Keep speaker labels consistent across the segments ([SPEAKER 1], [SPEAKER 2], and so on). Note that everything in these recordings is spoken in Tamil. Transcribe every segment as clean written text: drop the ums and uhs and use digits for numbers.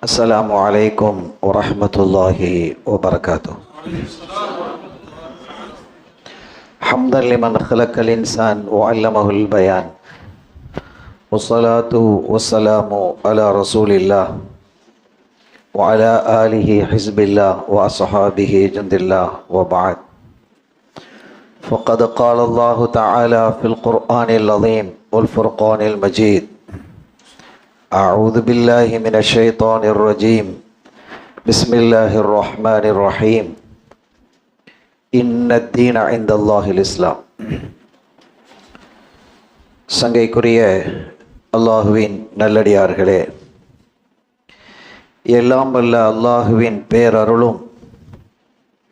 [SPEAKER 1] السلام عليكم ورحمة الله وبركاته. حمدا لمن خلق الإنسان وعلمه البيان، والصلاة والسلام على رسول الله وعلى آله حزب الله وأصحابه جند الله، وبعد. فقد قال الله تعالى في القرآن العظيم والفرقان المجيد: أعوذ بالله من الشيطان الرجيم، بسم الله الرحمن الرحيم، إن الدين عند الله الإسلام. சங்கைக்குரிய அல்லாஹுவின் நல்லடியார்களே, எல்லாம் வல்ல அல்லாஹுவின் பேரருளும்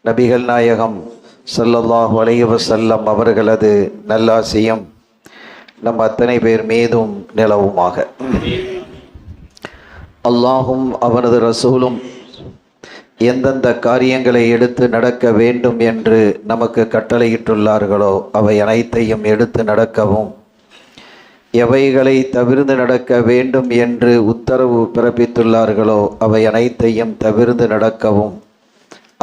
[SPEAKER 1] நபிகள் நாயகம் ஸல்லல்லாஹு அலைஹி வஸல்லம் அவர்களது நல்லாசியும் நம் அத்தனை பேர் மீதும் நிலவுமாக. அல்லாஹும் அவனது ரசூலும் எந்தெந்த காரியங்களை எடுத்து நடக்க வேண்டும் என்று நமக்கு கட்டளையிட்டுள்ளார்களோ அவை அனைத்தையும் எடுத்து நடக்கவும், எவைகளை தவிர்த்து நடக்க வேண்டும் என்று உத்தரவு பிறப்பித்துள்ளார்களோ அவை அனைத்தையும் தவிர்த்து நடக்கவும்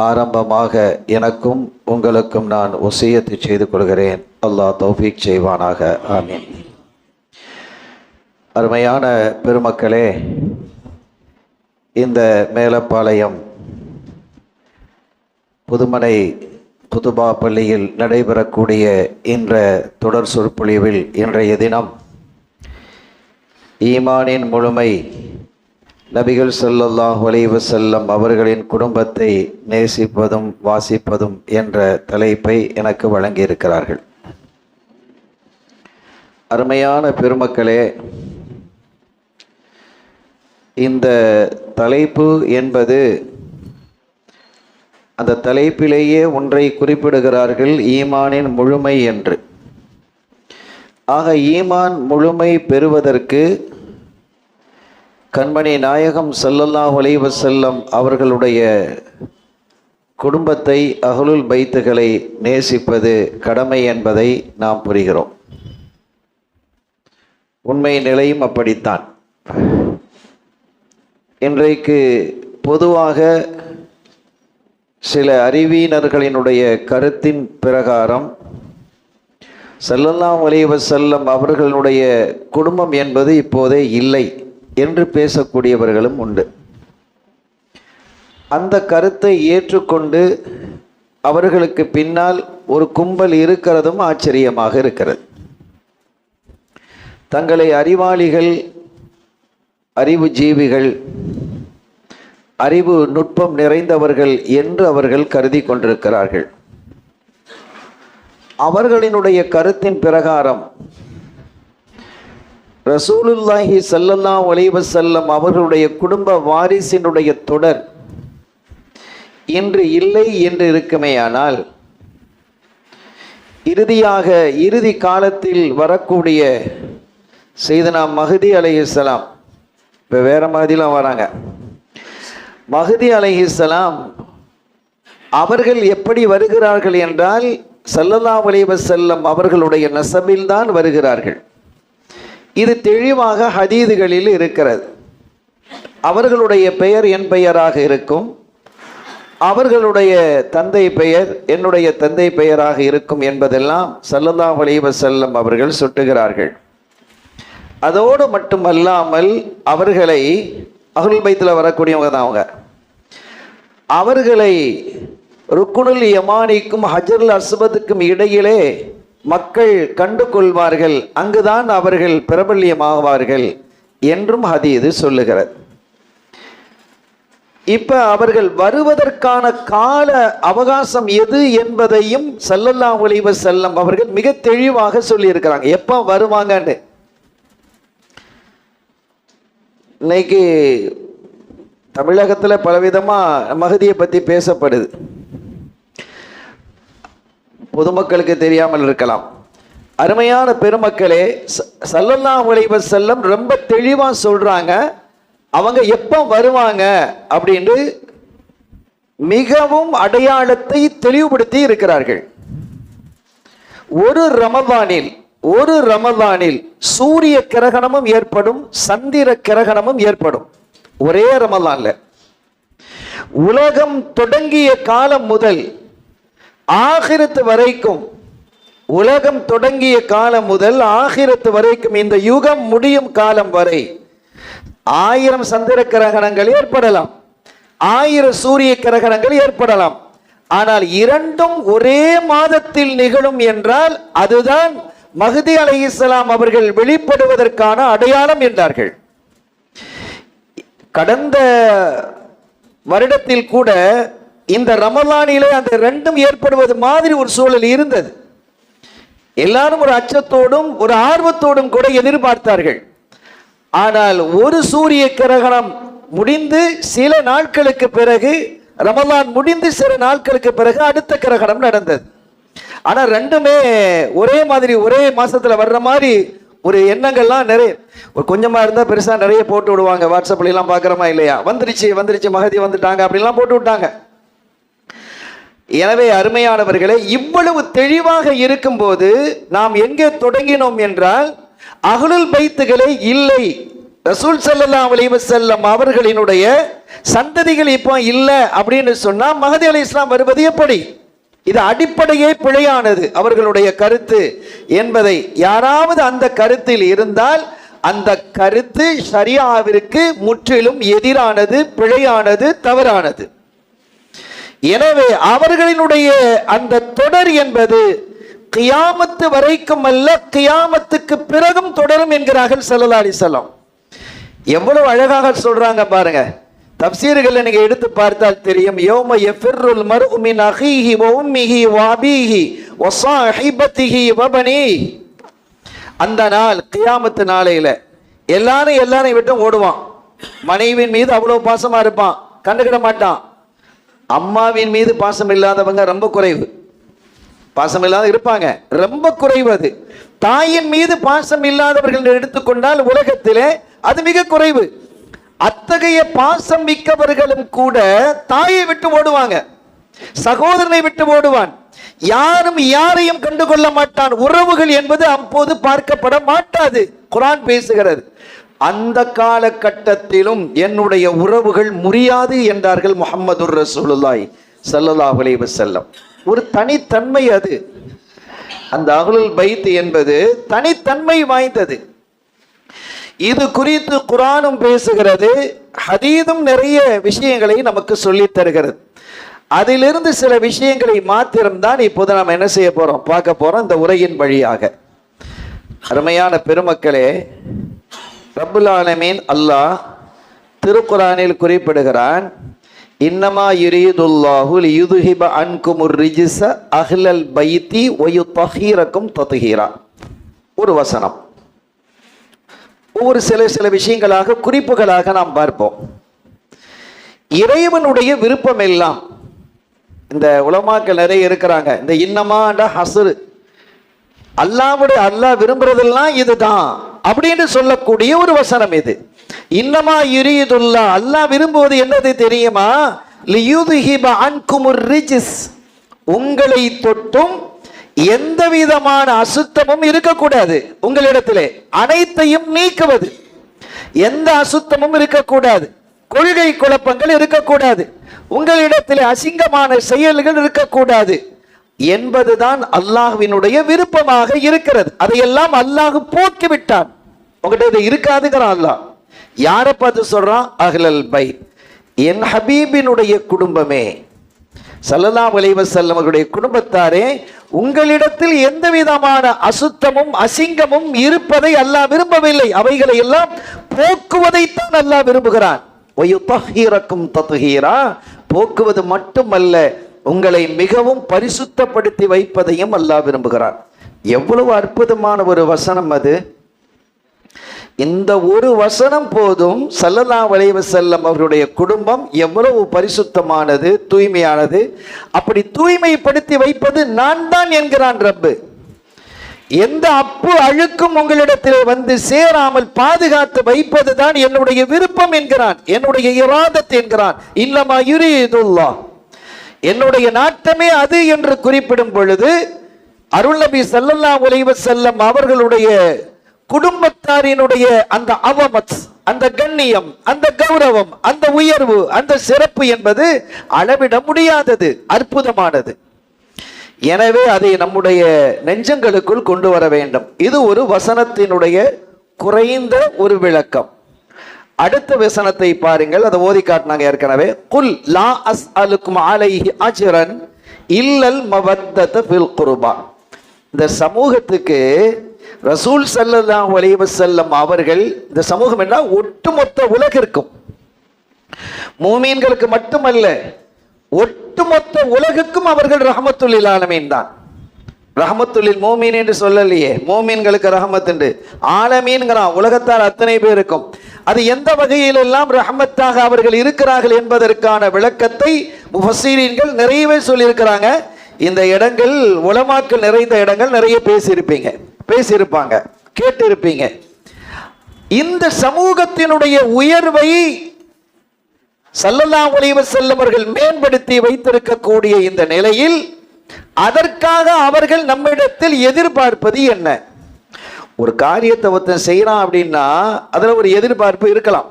[SPEAKER 1] ஆரம்பமாக எனக்கும் உங்களுக்கும் நான் வசியத்து செய்து கொள்கிறேன். அல்லாஹ் தௌஃபீக் செய்வானாக. ஆமீன். அருமையான பெருமக்களே, இந்த மேலப்பாளையம் புதுமனை குதுபா பள்ளியில் நடைபெறக்கூடிய இன்ற தொடர் சொற்பொழிவில் இன்றைய தினம் ஈமானின் முழுமை, நபிகள் ஸல்லல்லாஹு அலைஹி வஸல்லம் அவர்களின் குடும்பத்தை நேசிப்பதும் வாசிப்பதும் என்ற தலைப்பை எனக்கு வழங்கியிருக்கிறார்கள். அருமையான பெருமக்களே, இந்த தலைப்பு என்பது அந்த தலைப்பிலேயே ஒன்றை குறிப்பிடுகிறார்கள், ஈமானின் முழுமை என்று. ஆக ஈமான் முழுமை பெறுவதற்கு கண்மணி நாயகம் ஸல்லல்லாஹு அலைஹி வஸல்லம் அவர்களுடைய குடும்பத்தை, அஹ்லுல் பைத்துகளை நேசிப்பது கடமை என்பதை நாம் புரிகிறோம். உண்மை நிலையும் அப்படித்தான். இன்றைக்கு பொதுவாக சில அறிவியினர்களினுடைய கருத்தின் பிரகாரம் ஸல்லல்லாஹு அலைஹி வஸல்லம் அவர்களுடைய குடும்பம் என்பது இப்போதே இல்லை என்று பேசக்கூடியவர்களும் உண்டு. அந்த கருத்தை ஏற்றுக்கொண்டு அவர்களுக்கு பின்னால் ஒரு கும்பல் இருக்கிறதும் ஆச்சரியமாக இருக்கிறது. தங்களை அறிவாளிகள், அறிவு ஜீவிகள், அறிவு நுட்பம் நிறைந்தவர்கள் என்று அவர்கள் கருதி கொண்டிருக்கிறார்கள். அவர்களினுடைய கருத்தின் பிரகாரம் ரசூலுல்லாஹி ஸல்லல்லாஹு அலைஹி வஸல்லம் அவர்களுடைய குடும்ப வாரிசினுடைய தொடர் இன்று இல்லை என்று இருக்குமேயானால், இறுதியாக இறுதி காலத்தில் வரக்கூடிய சையதுனா மஹ்தி அலைஹிஸ்ஸலாம், இப்போ வேற மஹ்திலாம் வராங்க, மஹ்தி அலைஹிஸ்ஸலாம் அவர்கள் எப்படி வருகிறார்கள் என்றால் ஸல்லல்லாஹு அலைஹி வஸல்லம் அவர்களுடைய நஸபில் தான் வருகிறார்கள். இது தெளிவாக ஹதீதுகளில் இருக்கிறது. அவர்களுடைய பெயர் என் பெயராக இருக்கும், அவர்களுடைய தந்தை பெயர் என்னுடைய தந்தை பெயராக இருக்கும் என்பதெல்லாம் ஸல்லல்லாஹு அலைஹி வஸல்லம் அவர்கள் சுட்டுகிறார்கள். அதோடு மட்டுமல்லாமல் அவர்களை அஹ்லுல் பைத்தில் வரக்கூடியவங்க தான் அவர்களை ருக்குனுல் யமானிக்கும் ஹஜருல் அஸ்வதுக்கும் இடையிலே மக்கள் கண்டு கொள்வார்கள், அங்குதான் அவர்கள் பிரபல்யமாவார்கள் என்றும் ஹதீது சொல்லுகிறது. இப்ப அவர்கள் வருவதற்கான கால அவகாசம் எது என்பதையும் ஸல்லல்லாஹு அலைஹி வஸல்லம் அவர்கள் மிக தெளிவாக சொல்லியிருக்கிறாங்க, எப்போ வருவாங்கன்னு. இன்னைக்கு தமிழகத்தில் பலவிதமாக மஹதியை பற்றி பேசப்படுது, பொதுமக்களுக்கு தெரியாமல் இருக்கலாம். அருமையான பெருமக்களே, ஸல்லல்லாஹு அலைஹி வஸல்லம் ரொம்ப தெளிவாக சொல்றாங்க அவங்க எப்போ வருவாங்க அப்படின்னு, மிகவும் அடையாளத்தை தெளிவுபடுத்தி இருக்கிறார்கள். ஒரு ரமதானில் சூரிய கிரகணமும் ஏற்படும், சந்திர கிரகணமும் ஏற்படும். ஒரே ரமலான்ல. உலகம் தொடங்கிய காலம் முதல் ஆகிரத்து வரைக்கும், உலகம் தொடங்கிய காலம் முதல் ஆகிரத்து வரைக்கும், இந்த யுகம் முடியும் காலம் வரை 1000 சந்திர கிரகணங்கள் ஏற்படலாம், 1000 சூரிய கிரகணங்கள் ஏற்படலாம். ஆனால் இரண்டும் ஒரே மாதத்தில் நிகழும் என்றால் அதுதான் மஹ்தி அலைஹிஸ்ஸலாம் அவர்கள் வெளிப்படுவதற்கான அடையாளம் என்றார்கள். கடந்த வருடத்தில் கூட இந்த ரமலானிலே அந்த ரெண்டும் ஏற்படுவது மாதிரி ஒரு சூழல் இருந்தது. எல்லாரும் ஒரு அச்சத்தோடும் ஒரு ஆர்வத்தோடும் கூட எதிர்பார்த்தார்கள். ஆனால் ஒரு சூரிய கிரகணம் முடிந்து சில நாட்களுக்கு பிறகு, ரமலான் முடிந்து சில நாட்களுக்கு பிறகு அடுத்த கிரகணம் நடந்தது. ஆனா ரெண்டுமே ஒரே மாதிரி ஒரே மாசத்துல வர்ற மாதிரி ஒரு எண்ணங்கள்லாம் நிறைய, ஒரு கொஞ்சமா இருந்தா பெருசா நிறைய போட்டு விடுவாங்க. வாட்ஸ்அப்ல எல்லாம் பாக்குறோமா இல்லையா, வந்துருச்சு மஹதி வந்துட்டாங்க அப்படிலாம் போட்டு விட்டாங்க. எனவே அருமையானவர்களே, இவ்வளவு தெளிவாக இருக்கும் போது நாம் எங்கே தொடங்கினோம் என்றால் அஹ்லுல் பைத்துகளே இல்லை, ரசூல் ஸல்லல்லாஹு அலைஹி வஸல்லம் அவர்களினுடைய சந்ததிகள் இப்போ இல்லை அப்படின்னு சொன்னா மஹதி அலைஹிஸ்ஸலாம் வருவது எப்படி? இது அடிப்படையே பிழையானது அவர்களுடைய கருத்து என்பதை யாராவது அந்த கருத்தில் இருந்தால் அந்த கருத்து ஷரியாவிற்கு முற்றிலும் எதிரானது, பிழையானது, தவறானது. எனவே அவர்களினுடைய அந்த தொடர் என்பது கியாமத்து வரைக்கும் அல்ல, கியாமத்துக்கு பிறகும் தொடரும் என்கிறார்கள் ஸல்லல்லாஹு அலைஹி வஸல்லம். எவ்வளவு அழகாக சொல்றாங்க பாருங்க. தப்சீர்களை நீங்க எடுத்து பார்த்தால் தெரியும். யௌம யஃபிர்ருல் மர்உ மின் அஹீஹி வ உம்மிஹி வ அபீஹி வ ஸாஹிபத்திஹி வ பனீஹி. அந்த நாள் கியாமத்து நாளையில எல்லாரையும் விட்டு ஓடுவான். மனைவியின் மீது அவ்வளவு பாசமா இருப்பான், கண்டுக்கிட மாட்டான். அம்மாவின் மீது பாசம் இல்லாதவங்க ரொம்ப குறைவு, பாசம் இல்லாத இருப்பாங்க, ரொம்ப குறைவு. அது தாயின் மீது பாசம் இல்லாதவர்கள் எடுத்துக்கொண்டால் உலகத்திலே அது மிக குறைவு. அத்தகைய பாசம் மிக்கவர்களும் கூட தாயை விட்டு ஓடுவாங்க, சகோதரனை விட்டு ஓடுவான். யாரும் யாரையும் கண்டுகொள்ள மாட்டான். உறவுகள் என்பது அப்போது பார்க்கப்பட மாட்டாது. குர்ஆன் பேசுகிறது. அந்த காலகட்டத்திலும் என்னுடைய உறவுகள் முறியாது என்றார்கள் முஹம்மதுர் ரசூலுல்லாஹி ஸல்லல்லாஹு அலைஹி வஸல்லம். ஒரு தனித்தன்மை அது. அந்த அஹ்லுல் பைத் என்பது தனித்தன்மை வாய்ந்தது. இது குறித்து குர்ஆனும் பேசுகிறது, ஹதீஸும் நிறைய விஷயங்களை நமக்கு சொல்லித் தருகிறது. அதிலிருந்து சில விஷயங்களை மாத்திரம்தான் இப்போது நாம் என்ன செய்ய போறோம், பார்க்க போறோம் இந்த உரையின் வழியாக. அருமையான பெருமக்களே, ரப்புல் ஆலமீன் அல்லாஹ் திருக்குர்ஆனில் குறிப்பிடுகிறான், இன்னமா யுரீதுல்லாஹு லியுத்ஹிப அன்குமுர் ரிஜ்ஸ அஹ்லல் பைத்தி வ யுத்ஹிரக்கும் தத்ஹீரா. ஒரு வசனம். ஒவ்வொரு சில விஷயங்களாக குறிப்புகளாக நாம் பார்ப்போம். இறைவனுடைய விருப்பம் எல்லாம், இந்த உலமாக்கள் நிறைய இருக்கிறாங்க, இந்த இன்னமாண்ட ஹஸ்ரு, அல்லாஹ் விரும்புறதெல்லாம் இதுதான் அப்படின்னு சொல்லக்கூடிய ஒரு வசனம் இது. இன்னமா யுரீதுல்லா, அல்லாஹ் விரும்புவது என்னது தெரியுமா? லியுத்ஹிப அன்குமுர் ரிஜ்ஸ், உங்களை தொட்டும் எந்த விதமான அசுத்தமும் இருக்கக்கூடாது உங்களிடத்திலே, அனைத்தையும் நீக்குவது. எந்த அசுத்தமும் இருக்கக்கூடாது, கொள்கை குழப்பங்கள் இருக்கக்கூடாது, உங்களிடத்திலே அசிங்கமான செயல்கள் இருக்கக்கூடாது என்பதுதான் அல்லாஹ்வினுடைய விருப்பமாக இருக்கிறது. அதையெல்லாம் அல்லாஹ் போக்கிவிட்டான். உங்கள்கிட்ட இது இருக்காதுங்கிறான் அல்லாஹ். யாரை பார்த்து சொல்றான்? அஹ்லல் பைத், என் ஹபீபினுடைய குடும்பமே, ஸல்லல்லாஹு அலைஹி வஸல்லம் அவருடைய குடும்பத்தாரே, உங்களிடத்தில் எந்த விதமான அசுத்தமும் அசிங்கமும் இருப்பதை அல்லாஹ் விரும்பவில்லை. அவைகளை எல்லாம் போக்குவதைத்தான் அல்லாஹ் விரும்புகிறான். வயுத்தஹிரக்கும் தத்ஹீரா, போக்குவது மட்டுமல்ல, உங்களை மிகவும் பரிசுத்தப்படுத்தி வைப்பதையும் அல்லாஹ் விரும்புகிறான். எவ்வளவு அற்புதமான ஒரு வசனம் அது. இந்த ஒரு வசனம் போதும் ஸல்லல்லாஹு அலைஹி வஸல்லம் அவருடைய குடும்பம் எவ்வளவு பரிசுத்தமானது, தூய்மையானது. அப்படி தூய்மைப்படுத்தி வைப்பது நான் தான் என்கிறான் ரப்பு. எந்த அப்பு அழுக்கும் உங்களிடத்திலே வந்து சேராமல் பாதுகாத்து வைப்பது தான் என்னுடைய விருப்பம் என்கிறான், என்னுடைய இராதத் என்கிறான். இன்னமா யுரீதுல்லாஹ், என்னுடைய நாட்டமே அது என்று குறிப்பிடும் பொழுது அருள் நபி ஸல்லல்லாஹு அலைஹி வஸல்லம் அவர்களுடைய குடும்பத்தாரினுடைய அந்த அவமத், அந்த கண்ணியம், அந்த கௌரவம், அந்த உயர்வு, அந்த சிறப்பு என்பது அளவிட முடியாதது, அற்புதமானது. எனவே அதை நம்முடைய நெஞ்சங்களுக்குள் கொண்டு வர வேண்டும். இது ஒரு வசனத்தினுடைய குறைந்த ஒரு விளக்கம். அடுத்த வசனத்தை பாருங்கள், அதை ஓதி காட்டினாங்க ஏற்கனவே. குல் லா அஸ்அலுக்கும் அலைஹி அஜ்ரன் இல்லல் மவத்தத ஃபில் குர்பா. இந்த சமூகத்துக்கு ரசூல் ஸல்லல்லாஹு அலைஹி வஸல்லம் அவர்கள், இந்த சமூகம் என்றால் ஒட்டுமொத்த உலகிற்கும், மூமீன்களுக்கு மட்டுமல்ல, ஒட்டுமொத்த உலகுக்கும் அவர்கள் ரஹமத்துல் லில் ஆலமீன் தான். ரஹமத்துல் லில் மோமீன் என்று சொல்லலையே, மோமீன்களுக்கு ரஹமத் என்று, ஆலமீன்கிறான், உலகத்தார் அத்தனை பேருக்கும். அது எந்த வகையிலெல்லாம் ரஹமத்தாக அவர்கள் இருக்கிறார்கள் என்பதற்கான விளக்கத்தை முஃபஸ்ஸீரீன்கள் நிறையவே சொல்லியிருக்கிறாங்க. இந்த இடங்கள் உலமாக்கள் நிறைந்த இடங்கள், நிறைய பேசியிருப்பாங்க, கேட்டிருப்பீங்க. இந்த சமூகத்தினுடைய உயர்வை ஸல்லல்லாஹு அலைஹி வஸல்லம் அவர்கள் மேம்படுத்தி வைத்திருக்கக்கூடிய இந்த நிலையில் அதற்காக அவர்கள் நம்மிடத்தில் எதிர்பார்ப்பது என்ன? ஒரு காரியத்தை ஒருத்தன் செய்யறான் அப்படின்னா அதுல ஒரு எதிர்பார்ப்பு இருக்கலாம்.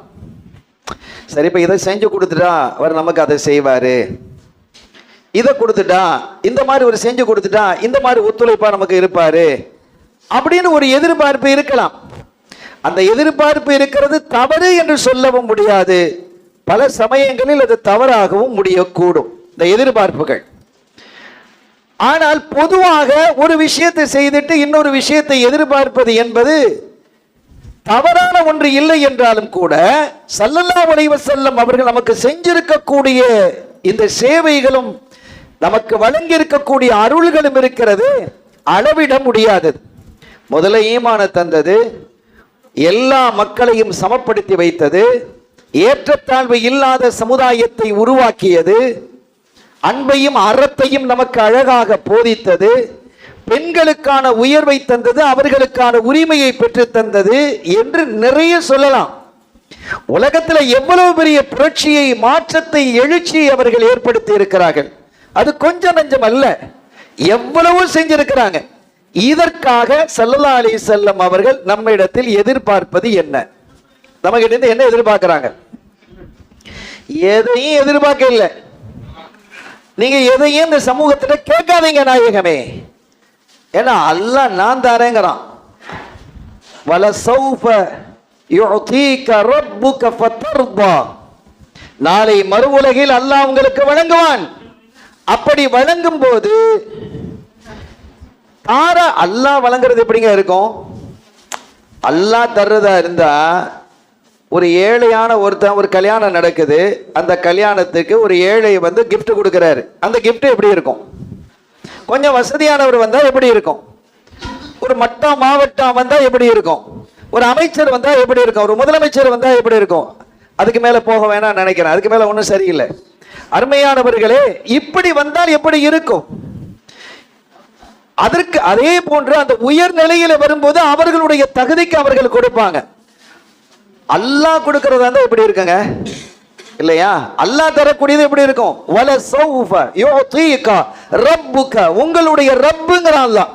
[SPEAKER 1] சரி, இப்ப இதை செஞ்சு கொடுத்துட்டா அவர் நமக்கு அதை செய்வாரு, இதை கொடுத்துட்டா இந்த மாதிரி ஒரு செஞ்சு கொடுத்துட்டா இந்த மாதிரி ஒத்துழைப்பா நமக்கு இருப்பாரு அப்படின்னு ஒரு எதிர்பார்ப்பு இருக்கலாம். அந்த எதிர்பார்ப்பு இருக்கிறது தவறு என்று சொல்லவும் முடியாது. பல சமயங்களில் அது தவறாகவும் முடியக்கூடும் இந்த எதிர்பார்ப்புகள். ஆனால் பொதுவாக ஒரு விஷயத்தை செய்துட்டு இன்னொரு விஷயத்தை எதிர்பார்ப்பது என்பது தவறான ஒன்று இல்லை என்றாலும் கூட, ஸல்லல்லாஹு அலைஹி வஸல்லம் அவர்கள் நமக்கு செஞ்சிருக்கக்கூடிய இந்த சேவைகளும் நமக்கு வழங்கி இருக்கக்கூடிய அருள்களும் இருக்கிறது, அளவிட முடியாதது. முதல்ல ஈமான தந்தது, எல்லா மக்களையும் சமப்படுத்தி வைத்தது, ஏற்றத்தாழ்வு இல்லாத சமுதாயத்தை உருவாக்கியது, அன்பையும் அறத்தையும் நமக்கு அழகாக போதித்தது, பெண்களுக்கான உயர்வை தந்தது, அவர்களுக்கான உரிமையை பெற்று தந்தது என்று நிறைய சொல்லலாம். உலகத்தில் எவ்வளவு பெரிய புரட்சியை, மாற்றத்தை, எழுச்சியை அவர்கள் ஏற்படுத்தி இருக்கிறார்கள். அது கொஞ்சம் நஞ்சம் அல்ல, எவ்வளவு செஞ்சிருக்கிறாங்க. இதற்காக ஸல்லல்லாஹு அலைஹி வஸல்லம் அவர்கள் நம்மிடத்தில் எதிர்பார்ப்பது என்ன? நம்ம கிட்ட இருந்து என்ன எதிர்பார்க்கிறாங்க? எதையும் எதிர்பார்க்க இல்லை. நீங்க எதையும் இந்த சமூகத்துல கேட்காதீங்க நாயகமே. ஏன்னா அல்லாஹ் நான் தரேங்கிறான். வலசௌஃப யுஅதீக ரப்புக ஃபதர்தா. நாளை மறு உலகில் அல்லாஹ் உங்களுக்கு வழங்குவான். அப்படி வழங்கும் போது அல்லாஹ் வழங்குறது எப்படிங்க இருக்கும்? அல்லாஹ் தர்றதா இருந்தா, ஒரு ஏழையான ஒருத்தன், ஒரு கல்யாணம் நடக்குது, அந்த கல்யாணத்துக்கு ஒரு ஏழை வந்து கிஃப்ட் கொடுக்கிறாரு. அந்த கிஃப்ட் எப்படி இருக்கும்? கொஞ்சம் வசதியானவர் வந்தா எப்படி இருக்கும்? ஒரு மட்டம் மாவட்டம் வந்தா எப்படி இருக்கும்? ஒரு அமைச்சர் வந்தா எப்படி இருக்கும்? ஒரு முதலமைச்சர் வந்தா எப்படி இருக்கும்? அதுக்கு மேல போக வேணாம் நினைக்கிறேன், அதுக்கு மேல ஒன்றும் சரியில்லை. அருமையானவர்களே, இப்படி வந்தால் எப்படி இருக்கும்? அதற்கு அதே போன்று அந்த உயர் நிலையில வரும்போது அவர்களுடைய தகுதிக்கு அவர்கள் கொடுப்பாங்க. அல்லாஹ் கொடுக்கிறதா இருந்தா எப்படி இருக்குங்க? இல்லையா? அல்லாஹ் தரக்கூடியது எப்படி இருக்கும்? வலசௌஃப யுஅதீக ரப்புக. உங்களுடைய ரப்புங்கறான் அல்லாஹ்.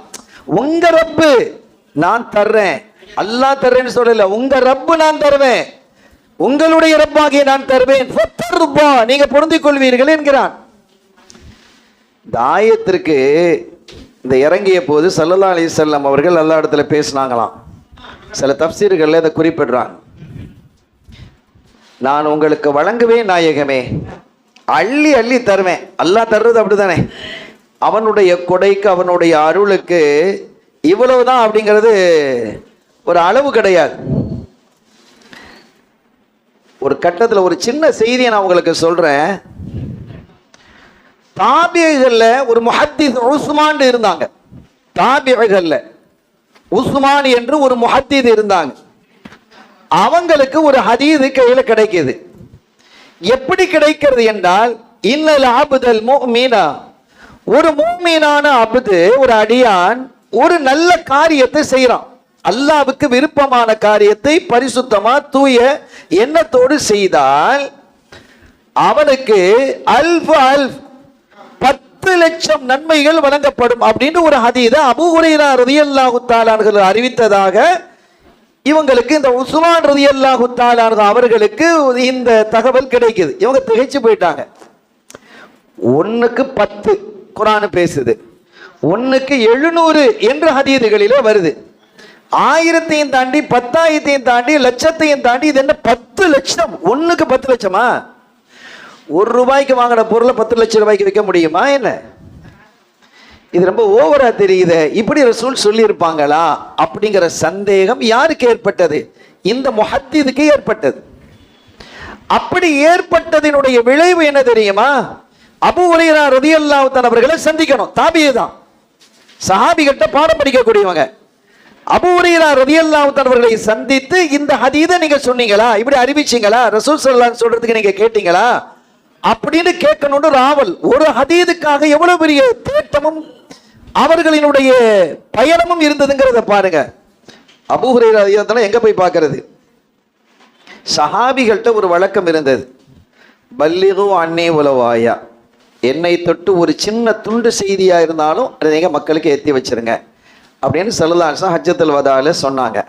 [SPEAKER 1] உங்க ரப்பு நான் தர்றேன். அல்லாஹ் தர்றேன்னு சொல்லல, உங்க ரப்பு நான் தருவேன், உங்களுடைய ரப்பாகிய நான் தருவேன். ஃபதர்பா, நீங்க பொருந்திக் கொள்வீர்கள் என்கிறான். இந்த ஆயத்திற்கு இந்த இறங்கிய போது ஸல்லல்லாஹு அலைஹி வஸல்லம் அவர்கள் அல்லாஹ் இடத்துல பேசினாங்களாம். சில தஃப்சீர்கள்ல இதை குறிப்பிடுறாங்க. நான் உங்களுக்கு வழங்குவேன் நாயகமே, அள்ளி அள்ளி தருவேன். அல்லாஹ் தர்றது அப்படித்தானே, அவனுடைய கொடைக்கு, அவனுடைய அருளுக்கு இவ்வளவுதான் அப்படிங்கிறது ஒரு அளவு கிடையாது. ஒரு கட்டத்தில் ஒரு சின்ன செய்தியை நான் உங்களுக்கு சொல்றேன். தாபியகல்ல ஒரு முஹத்திஸ் உஸ்மான் இருந்தாங்க. தாபியகல்ல உஸ்மான் என்று ஒரு முஹத்திஸ் இருந்தாங்க. அவங்களுக்கு ஒரு ஹதீஸ் கையில கிடைக்குது. எப்படி கிடைக்கிறது என்றால், இன்னல் அப்தல் முஃமினா, ஒரு முஃமினான அப்து, ஒரு அடியான் ஒரு நல்ல காரியத்தை செய்யறான். அல்லாஹ்வுக்கு விருப்பமான காரியத்தை பரிசுத்தமா தூய எண்ணத்தோடு செய்தால் அவனுக்கு அல்ஃப் 10 லட்சம் நன்மைகள் வழங்கப்படும் அப்படின்னு ஒரு ஹதீஸை அபூ ஹுரைரா ரலியல்லாஹு தஆலா அன்ஹு அறிவித்ததாக இவங்களுக்கு இந்த உஸ்மான் ரலியல்லாஹு தஆலா அவர்களுக்கு இந்த தகவல் கிடைக்குது. இவங்க திகைச்சு போயிட்டாங்க. 1க்கு 10 குர்ஆன் பேசுது, 1க்கு 700 என்று ஹதீதுகளிலே வருது. 1000ஐயும் தாண்டி 10,000ஐயும் தாண்டி லட்சத்தையும் தாண்டி இது என்ன 10 லட்சம்? 1க்கு 10 லட்சமா? ₹1 வாங்கின பொருளை 10 லட்சம் ரூபாய்க்கு விற்க முடியுமா என்ன? இது ரொம்ப ஓவரா தெரியுது. இப்படி ரசூல் சொல்லியிருப்பாங்களா அப்படிங்கிற சந்தேகம் யாருக்கு ஏற்பட்டது? இந்த முஹத்திதுக்கு ஏற்பட்டது. அப்படி ஏற்பட்டதினுடைய விளைவு என்ன தெரியுமா? அபூ ஹுரைரா ரலியல்லாஹு தஆலா அவர்களை சந்திக்கணும். தாபிஈ தான், சஹாபிகிட்ட பாடம் படிக்கக்கூடியவங்க. அபூ ஹுரைரா ரலியல்லாஹு தஆலா அவர்களை சந்தித்து இந்த ஹதீஸை நீங்க சொன்னீங்களா, இப்படி அறிவிச்சீங்களா, ரசூல் ஸல்லல்லாஹு அலைஹி சொல்றதுக்கு நீங்க கேட்டீங்களா அப்படின்னு கேட்கணும்னு ராவல். ஒரு ஹதீதுக்காக எவ்வளவு பெரிய தேட்டமும் அவர்களினுடைய பயணமும் இருந்ததுங்கிறத பாருங்க. அபூ ஹுரைரா ரலியல்லாஹு தஆலா எங்க போய் பார்க்கிறது? சஹாபிகள்கிட்ட ஒரு வழக்கம் இருந்தது, பல்லிகு அன்னி உலவாயா, என்னை தொட்டு ஒரு சின்ன துண்டு செய்தியா இருந்தாலும் அதை நீங்க மக்களுக்கு ஏற்றி வச்சிருங்க அப்படின்னு ஸல்லல்லாஹு அலைஹி வஸல்லம் ஹஜ்ஜத்துல் வதால சொன்னாங்க.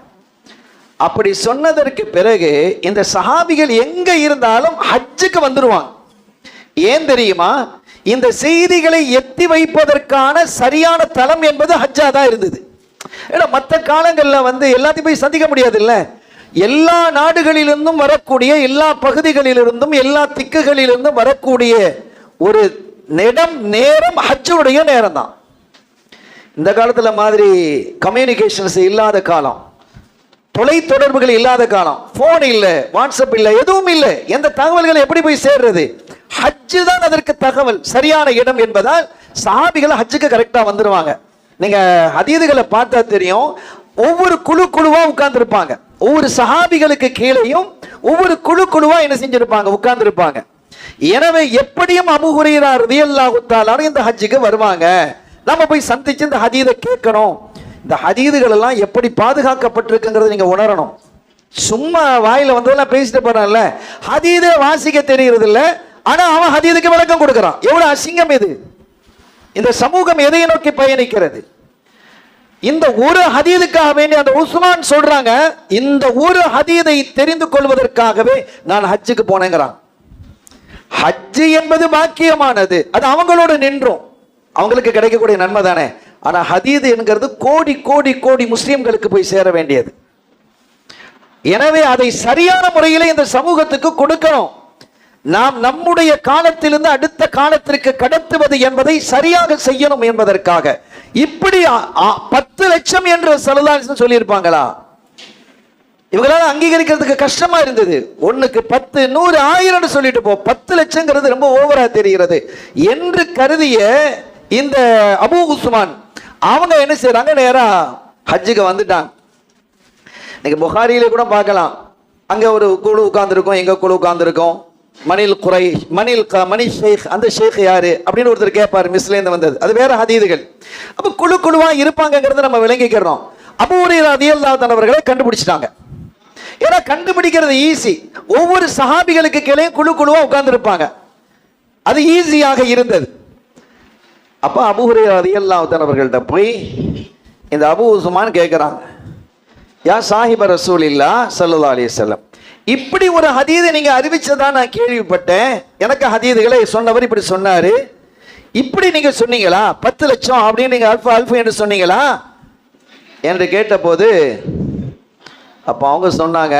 [SPEAKER 1] அப்படி சொன்னதற்கு பிறகு இந்த சஹாபிகள் எங்க இருந்தாலும் ஹஜ்ஜுக்கு வந்துருவாங்க. ஏன் தெரியுமா? இந்த செய்திகளை எத்தி வைப்பதற்கான சரியான தளம் என்பது ஹஜ்ஜா தான் இருந்தது. ஏன்னா மற்ற காலங்களில் எல்லாத்தையும் போய் சந்திக்க முடியாது இல்லை. எல்லா நாடுகளிலிருந்தும் வரக்கூடிய, எல்லா பகுதிகளிலிருந்தும், எல்லா திக்குகளிலிருந்தும் வரக்கூடிய ஒரு நேரம் ஹஜ்ஜுடைய நேரம் தான். இந்த காலத்துல மாதிரி கம்யூனிகேஷன்ஸ் இல்லாத காலம், தொலை தொடர்புகள் இல்லாத காலம், போன் இல்லை, வாட்ஸ்அப் இல்லை, எதுவும் இல்லை. எந்த தகவல்களை எப்படி போய் சேர்றது? ஹஜ்ஜு தான் அதற்கு தகவல், சரியான இடம் என்பதால் சஹாபிகள் ஹஜ்ஜுக்கு கரெக்டா வந்துருவாங்க. நீங்க ஹதீதுகளை பார்த்தா தெரியும், ஒவ்வொரு குழுவா உட்கார்ந்து இருப்பாங்க. ஒவ்வொரு சஹாபிகளுக்கு கீழையும் ஒவ்வொரு குழுவா என்ன செஞ்சிருப்பாங்க? உட்கார்ந்து இருப்பாங்க. எனவே எப்படியும் அபூ ஹுரைரா ரலியல்லாஹு தஆலா இந்த ஹஜ்ஜுக்கு வருவாங்க, நம்ம போய் சந்திச்சு இந்த ஹதீதை கேட்கணும். இந்த ஹதீதுகள் எல்லாம் எப்படி பாதுகாக்கப்பட்டிருக்குங்கிறத நீங்க உணரணும். சும்மா வாயில வந்ததெல்லாம் பேசிட்டு போறான்ல, ஹதீதை வாசிக்க தெரிகிறது இல்லை, ஆனா அவன் ஹதீதுக்கு விளக்கம் கொடுக்கிறான். எவ்வளவு அசிங்கம் இது! இந்த சமூகம் எதை நோக்கி பயணிக்கிறது? இந்த ஒரு ஹதீதுக்காக வேண்டி அந்த உஸ்மான் சொல்றாங்க, இந்த ஒரு ஹதீதை தெரிந்து கொள்வதற்காகவே நான் ஹஜ்ஜுக்கு போனேங்கிறான். ஹஜ்ஜு என்பது பாக்கியமானது, அது அவங்களோட நின்றும் அவங்களுக்கு கிடைக்கக்கூடிய நன்மை தானே. ஆனா ஹதீது என்கிறது கோடி கோடி கோடி முஸ்லிம்களுக்கு போய் சேர வேண்டியது. எனவே அதை சரியான முறையில் இந்த சமூகத்துக்கு கொடுக்கணும். நாம் நம்முடைய காலத்திலிருந்து அடுத்த காலத்திற்கு கடத்துவது என்பதை சரியாக செய்யணும் என்பதற்காக இப்படி 10 லட்சம் என்று ஸல்லல்லாஹு அலைஹி வஸல்லம் சொல்லியிருப்பாங்களா? இவங்களால அங்கீகரிக்கிறதுக்கு கஷ்டமா இருந்தது. 1க்கு 10, 100, 1000 சொல்லிட்டு போ, 10 லட்சங்கிறது ரொம்ப ஓவரா தெரிகிறது என்று கருதிய இந்த அபூ உஸ்மான் அவங்க என்ன செய்யறாங்க? நேரா ஹஜ்ஜுக்கு வந்துட்டாங்க. நீங்க புகாரியில கூட பார்க்கலாம், அங்க ஒரு குழு உட்கார்ந்துருக்கோம், எங்க குழு உட்கார்ந்துருக்கோம், மணி ஷேக், அந்த ஷேக் யாரு அப்படின்னு ஒருத்தர் கேட்பாரு, மிஸ்லேருந்து வந்தது, அது வேற ஹதீதுகள். அப்ப குழுவா இருப்பாங்கிறத நம்ம விளங்கிக்கிறோம். அபூ ஹுரைரா ரலியல்லாஹு தஆலா அவர்களை கண்டுபிடிச்சிட்டாங்க. ஏன்னா கண்டுபிடிக்கிறது ஈஸி. ஒவ்வொரு சஹாபிகளுக்கு கீழே குழுவா உட்கார்ந்து இருப்பாங்க, அது ஈஸியாக இருந்தது. அப்ப அபூ ஹுரைரா ரலியல்லாஹு தஆலா அவர்கள்ட்ட போய் இந்த அபூ உஸ்மான் கேட்கிறாங்க, யா சாஹிப ரசூலில்லாஹ் ஸல்லல்லாஹு அலைஹி வஸல்லம், இப்படி ஒரு ஹதீதை நீங்க அறிவிச்சதா நான் கேள்விப்பட்டேன், எனக்கு ஹதீதுகளை சொன்னவர் இப்படி சொன்னாரு, இப்படி நீங்க சொன்னீங்களா 10 லட்சம் அப்படின்னு நீங்க அல்ஃபு என்று சொன்னீங்களா என்று கேட்டபோது அப்போ அவங்க சொன்னாங்க,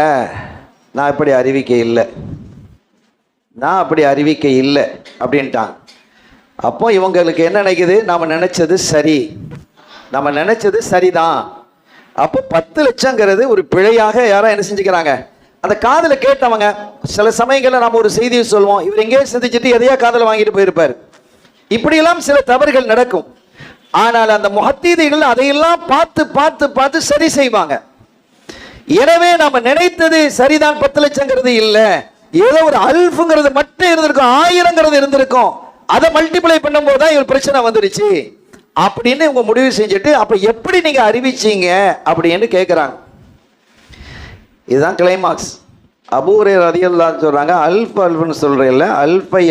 [SPEAKER 1] நான் இப்படி அறிவிக்க இல்லை அப்படின்ட்டாங்க. அப்போ இவங்களுக்கு என்ன நினைக்குது? நம்ம நினைச்சது சரிதான். அப்போ 10 லட்சங்கிறது ஒரு பிழையாக யாரா என்ன செஞ்சுக்கிறாங்க? அந்த காதல கேட்டவங்க. சில சமயங்களில் நம்ம ஒரு செய்தியை சொல்லுவோம், இவர் எங்கேயோ சிந்திச்சுட்டு எதையா காதல வாங்கிட்டு போயிருப்பார். இப்படியெல்லாம் சில தவறுகள் நடக்கும். ஆனால் அந்த முஹத்தீதுகள் அதையெல்லாம் பார்த்து சரி செய்வாங்க. எனவே நம்ம நினைத்தது சரிதான், 10 லட்சங்கிறது இல்லை, ஏதோ ஒரு அல்ஃபுங்கிறது மட்டும் இருந்திருக்கும், 1000ங்கிறது இருந்திருக்கும், அதை மல்டிப்ளை பண்ணும் போது தான் இவர் பிரச்சனை வந்துடுச்சு அப்படின்னு இவங்க முடிவு செஞ்சுட்டு, அப்ப எப்படி நீங்க அறிவிச்சீங்க அப்படின்னு கேட்குறாங்க. இதுதான் கிளைமாக்ஸ். அபூ ஹுரைரா ரலியல்லாஹு அன்ஹு சொல்றாங்க, அல்ஃப்னு சொல்றேன்ல, அல்ஃபை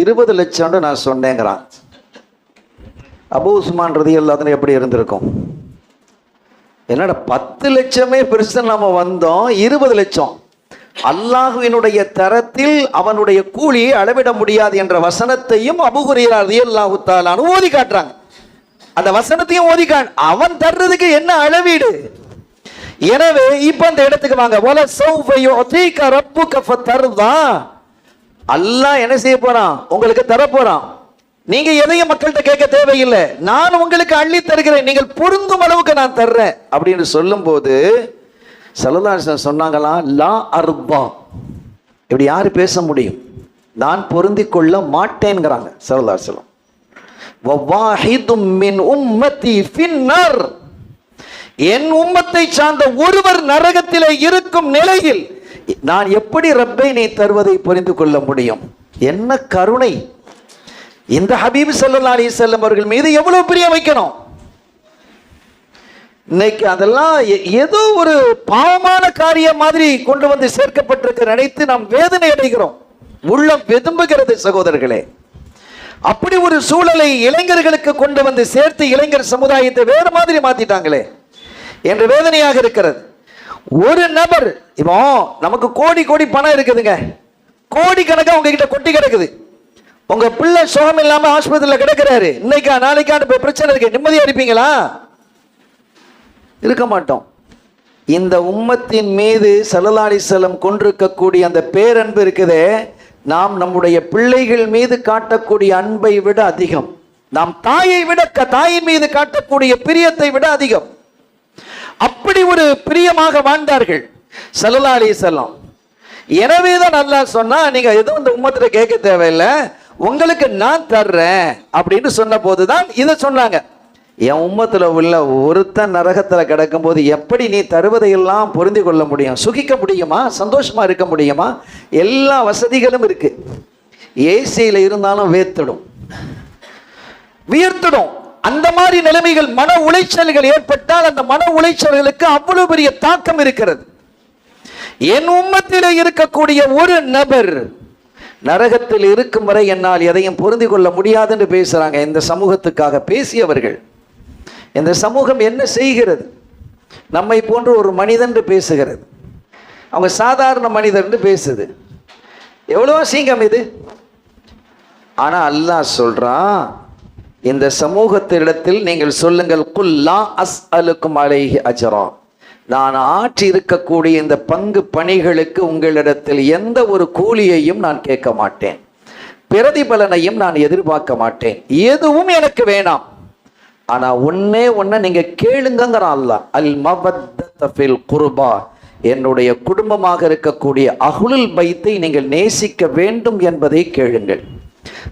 [SPEAKER 1] 20 லட்சம் நான் சொன்னேங்கிறான். அபூ உஸ்மான் ரலியல்லாஹு அன்ஹு எப்படி இருந்திருக்கும்? என்னடா 10 லட்சமே பெருசு, நாம வந்தோம் 20 லட்சம். அல்லாஹ்வினுடைய தரத்தில் அவனுடைய கூலியை அளவிட முடியாது என்ற வசனத்தையும் அபூ ஹுரைரா ரலியல்லாஹு தஆலா அன்ஹு ஓதி காட்டுறாங்க. அந்த வசனத்தையும் ஓதி அவன் தர்றதுக்கு என்ன அளவீடு? எனவே இப்ப அந்த இடத்துக்கு வாங்க. வல சௌஃப யுஅதீக ரப்புக ஃபதர்தா. அல்லாஹ் என்ன செய்ய போறான்? உங்களுக்கு தர போறான். நீங்க எதையும் மக்கள்கிட்ட கேட்க தேவையில்லை, நான் உங்களுக்கு அள்ளி தருகிறேன், நீங்கள் பொருந்தும் அளவுக்கு நான் தர்றேன் அப்படின்னு சொல்லும் போது ஸல்லல்லாஹு அலைஹி வஸல்லம் சொன்னாங்களா, லா அர்பா, இப்படி யாரு பேச முடியும்? நான் பொருந்தி கொள்ள மாட்டேன்ங்கிறாங்க ஸல்லல்லாஹு அலைஹி வஸல்லம். வவாஹிதும் மின் உம்மதி ஃபின்னார், என் உம்மத்தை சார்ந்த ஒருவர் நரகத்திலே இருக்கும் நிலையில் நான் எப்படி ரப்பை நீ தருவதை புரிந்து கொள்ள முடியும்? என்ன கருணை! இந்த ஹபீப் ஸல்லல்லாஹு அலைஹி வஸல்லம் அவர்கள் மீது எவ்வளவு பிரியம் வைக்கணும். இன்னைக்கு அதெல்லாம் ஏதோ ஒரு பாவமான காரியம் மாதிரி கொண்டு வந்து சேர்க்கப்பட்டிருக்க நினைத்து நாம் வேதனை அடைகிறோம், உள்ளம் வெதும்புகிறது சகோதரர்களே. அப்படி ஒரு சூழலை இளைஞர்களுக்கு கொண்டு வந்து சேர்த்து இளைஞர் சமுதாயத்தை வேறு மாதிரி மாத்திட்டாங்களே என்ற வேதனையாக இருக்கிறது. ஒரு நபர், இப்போ நமக்கு கோடி கோடி பணம் இருக்குதுங்க, கோடி கணக்கா உங்ககிட்ட கொட்டி கிடக்குது, உங்க பிள்ளை சுகம் இல்லாம ஆஸ்பத்திரியில் கிடக்கிறாரு, இன்னைக்கா நாளைக்கான பிரச்சனை இருக்கு, நிம்மதியா இருப்பீங்களா? இருக்க மாட்டோம். இந்த உம்மத்தின் மீது ஸல்லல்லாஹு அலைஹி வஸல்லம் கொண்டிருக்கக்கூடிய அந்த பேரன்பு இருக்குதே, நாம் நம்முடைய பிள்ளைகள் மீது காட்டக்கூடிய அன்பை விட அதிகம், நாம் தாயை விட தாயின் மீது காட்டக்கூடிய பிரியத்தை விட அதிகம். அப்படி ஒரு பிரியமாக வாழ்ந்தார்கள் ஸல்லல்லாஹு அலைஹி வஸல்லம். எனவேதான் அல்லாஹ் சொன்னா, நீங்க எதுவும் இந்த உம்மத்துல கேட்க தேவையில்லை, உங்களுக்கு நான் தர்றேன் அப்படின்னு சொன்ன போதுதான் இதை சொன்னாங்க. என் உம்மத்துல உள்ள ஒருத்தன் நரகத்துல கிடக்கும் போது எப்படி நீ தருவதையெல்லாம் பொருந்தி கொள்ள முடியும்? சுகிக்க முடியுமா? சந்தோஷமா இருக்க முடியுமா? எல்லா வசதிகளும் இருக்கு, ஏசியில இருந்தாலும் வியர்த்திடும். அந்த மாதிரி நிலைமைகள், மன உளைச்சல்கள் ஏற்பட்டால் அந்த மன உளைச்சல்களுக்கு அவ்வளவு பெரிய தாக்கம் இருக்கிறது. என் உம்மத்திலே இருக்கக்கூடிய ஒரு நபர் நரகத்தில் இருக்கும் வரை என்னால் எதையும் பொருந்தி கொள்ள முடியாது என்று பேசுறாங்க. இந்த சமூகத்துக்காக பேசியவர்கள். இந்த சமூகம் என்ன செய்கிறது? நம்மை போன்ற ஒரு மனிதன் பேசுகிறது, அவங்க சாதாரண மனிதன் பேசுது. எவ்வளோ அசிங்கம் இது! ஆனா அல்லாஹ் சொல்றான், இந்த சமூகத்திடத்தில் நீங்கள் சொல்லுங்கள், குல்லா அஸ்அலுக்கும் அலைஹி அஜ்ரா, நான் ஆற்றி இருக்கக்கூடிய இந்த பங்கு பணிகளுக்கு உங்களிடத்தில் எந்த ஒரு கூலியையும் நான் கேட்க மாட்டேன், பிரதிபலனையும் நான் எதிர்பார்க்க மாட்டேன், எதுவும் எனக்கு வேணாம். ஆனா ஒன்னே ஒன்ன நீங்க கேளுங்கிறான் அல்லாஹ், அல் மவத்தத ஃபில் குர்பா, என்னுடைய குடும்பமாக இருக்கக்கூடிய அஹ்லுல் பைத்தை நீங்கள் நேசிக்க வேண்டும் என்பதை கேளுங்கள்.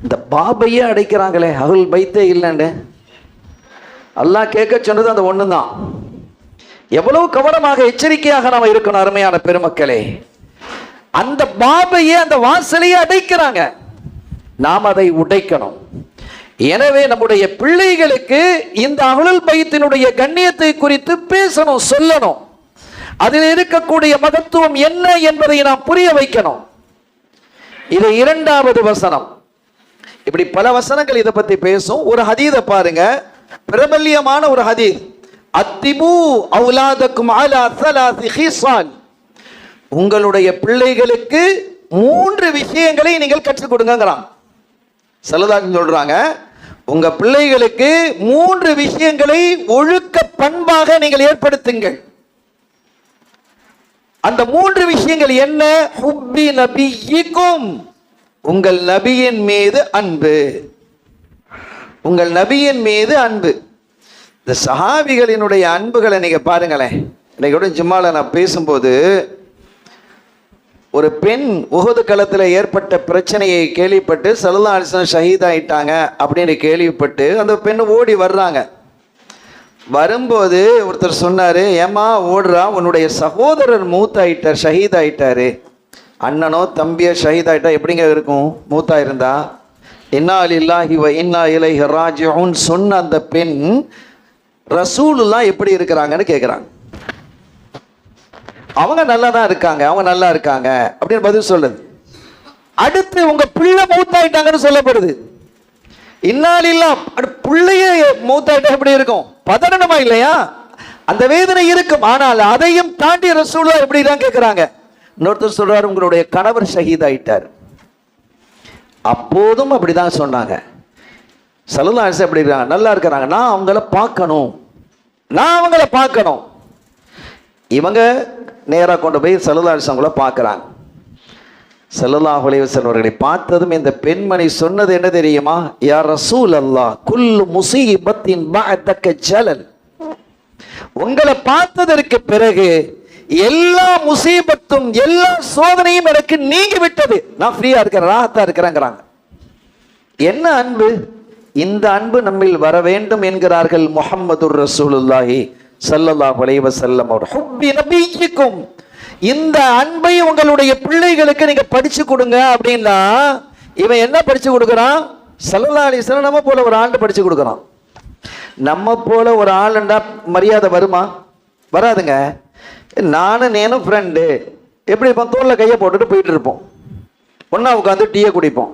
[SPEAKER 1] இந்த பாபையே அடைக்கிறாங்களே, அஹ்லுல் பைத்தே இல்லைன்னு அல்லாஹ் கேட்க சொன்னது அந்த ஒண்ணுதான். எவ்வளவு கவனமாக எச்சரிக்கையாக நாம இருக்கணும் அருமையான பெருமக்களே. அந்த பாபையே, அந்த வாசலையே அடைக்கிறாங்க, நாம் அதை உடைக்கணும். எனவே நம்முடைய பிள்ளைகளுக்கு இந்த அஹ்லுல் பைத்தினுடைய கண்ணியத்தை குறித்து பேசணும், சொல்லணும். அதில் இருக்கக்கூடிய மகத்துவம் என்ன என்பதை நாம் புரிய வைக்கணும். இது 2வது வசனம். இப்படி பல வசனங்கள் இதை பத்தி பேசும். ஒரு ஹதீதை பாருங்க, பிரபல்யமான ஒரு ஹதீஸ். அத்திபு அவுலாதக்கும் அலா ஸலாசி ஹிஸால், உங்களுடைய பிள்ளைகளுக்கு 3 விஷயங்களை நீங்கள் கற்றுக் கொடுங்கிறான். ஸல்லல்லாஹு சொல்றாங்க, உங்க பிள்ளைகளுக்கு 3 விஷயங்களை ஒழுக்க பண்பாக நீங்கள் ஏற்படுத்துங்கள். அந்த 3 விஷயங்கள் என்ன? ஹுப்பி நபியிக்கும், உங்கள் நபியின் மீது அன்பு, உங்கள் நபியின் மீது அன்பு. இந்த சஹாபிகளினுடைய அன்புகளை நீங்க பாருங்களேன். இன்னைக்கு கூட ஜும்மால நான் பேசும்போது, ஒரு பெண் உஹது களத்தில் ஏற்பட்ட பிரச்சனையை கேள்விப்பட்டு ஸல்லல்லாஹு அலைஹி வஸல்லம் ஷஹீத் ஆயிட்டாங்க அப்படின்னு கேள்விப்பட்டு அந்த பெண் ஓடி வர்றாங்க. வரும்போது ஒருத்தர் சொன்னாரு, ஏமா ஓடுறா, உன்னுடைய சகோதரர் மூத்தாயிட்டார், ஷஹீத் ஆயிட்டாரு. அண்ணனோ தம்பியோ ஷஹீத் ஆயிட்டா எப்படிங்க இருக்கும்? மூத்தா இருந்தா. இன்னா லில்லாஹி வ இன்னா இலைஹி ராஜிஊன் சொன்ன அந்த பெண் ரசூலுல்லாஹ் எப்படி இருக்கிறாங்கன்னு கேட்குறாங்க. அவங்க நல்லா தான் இருக்காங்க, அவங்க நல்லா இருக்காங்க அப்படின்னு பதில் சொல்லுது. அடுத்து உங்க பிள்ளை மூத்தாயிட்டாங்கன்னு சொல்லப்படுது. இன்னாலில்லா, பிள்ளைய மூத்தாயிட்டா எப்படி இருக்கும்? பதறணுமா இல்லையா? அந்த வேதனை இருக்கும். ஆனால் அதையும் தாண்டி ரசூலுல்லாஹ் எப்படி தான் கேட்கிறாங்க. இன்னொருத்தர் சொல்றாரு, உங்களுடைய கணவர் ஷஹீதாயிட்டார். அப்போதும் அப்படிதான் சொன்னாங்க. ஸல்லல்லாஹு அலைஹி வஸல்லம் எப்படி இருக்காங்க, நல்லா இருக்கிறாங்க, நான் அவங்கள பார்க்கணும். இவங்க நேராக கொண்டு போய் ஸல்லல்லாஹு அலைஹி வஸல்லம் பார்க்குறாங்க. ஸல்லல்லாஹு அலைஹி வஸல்லம் அவர்களை பார்த்ததும் இந்த பெண்மணி சொன்னது என்ன தெரியுமா? யா ரசூல் அல்லாஹ், குல்லு முஸீபத்தின் பஅதக ஜலல். உங்களை பார்த்ததற்கு பிறகு எல்லா முசீபத்தும் எல்லா சோதனையும் எனக்கு நீங்கி விட்டது, நான் ஃப்ரீயா இருக்கிறேன், ராஹத்தா இருக்கிறேங்கிறாங்க. என்ன அன்பு! இந்த அன்பு நம்மில் வர வேண்டும் என்கிறார்கள் முஹம்மதுர் ரசூலுல்லாஹி ஸல்லல்லாஹு அலைஹி வஸல்லம் அவர். ஹுப்பி நபியிக்கும், இந்த அன்பை உங்களுடைய பிள்ளைகளுக்கு நீங்க படிச்சு கொடுங்க அப்படின்னா, இவன் என்ன படிச்சு கொடுக்குறான்? ஸல்லல்லாஹு அலைஹி வஸல்லம் நம்ம போல ஒரு ஆள் படிச்சு கொடுக்குறான். நம்ம போல ஒரு ஆளுண்டா மரியாதை வருமா? வராதுங்க. நானும் நேனும் ஃப்ரெண்டு எப்படி இருப்போம்? தோளில் கையை போட்டுட்டு போயிட்டு இருப்போம், ஒன்றா உட்காந்து டீயை குடிப்போம்.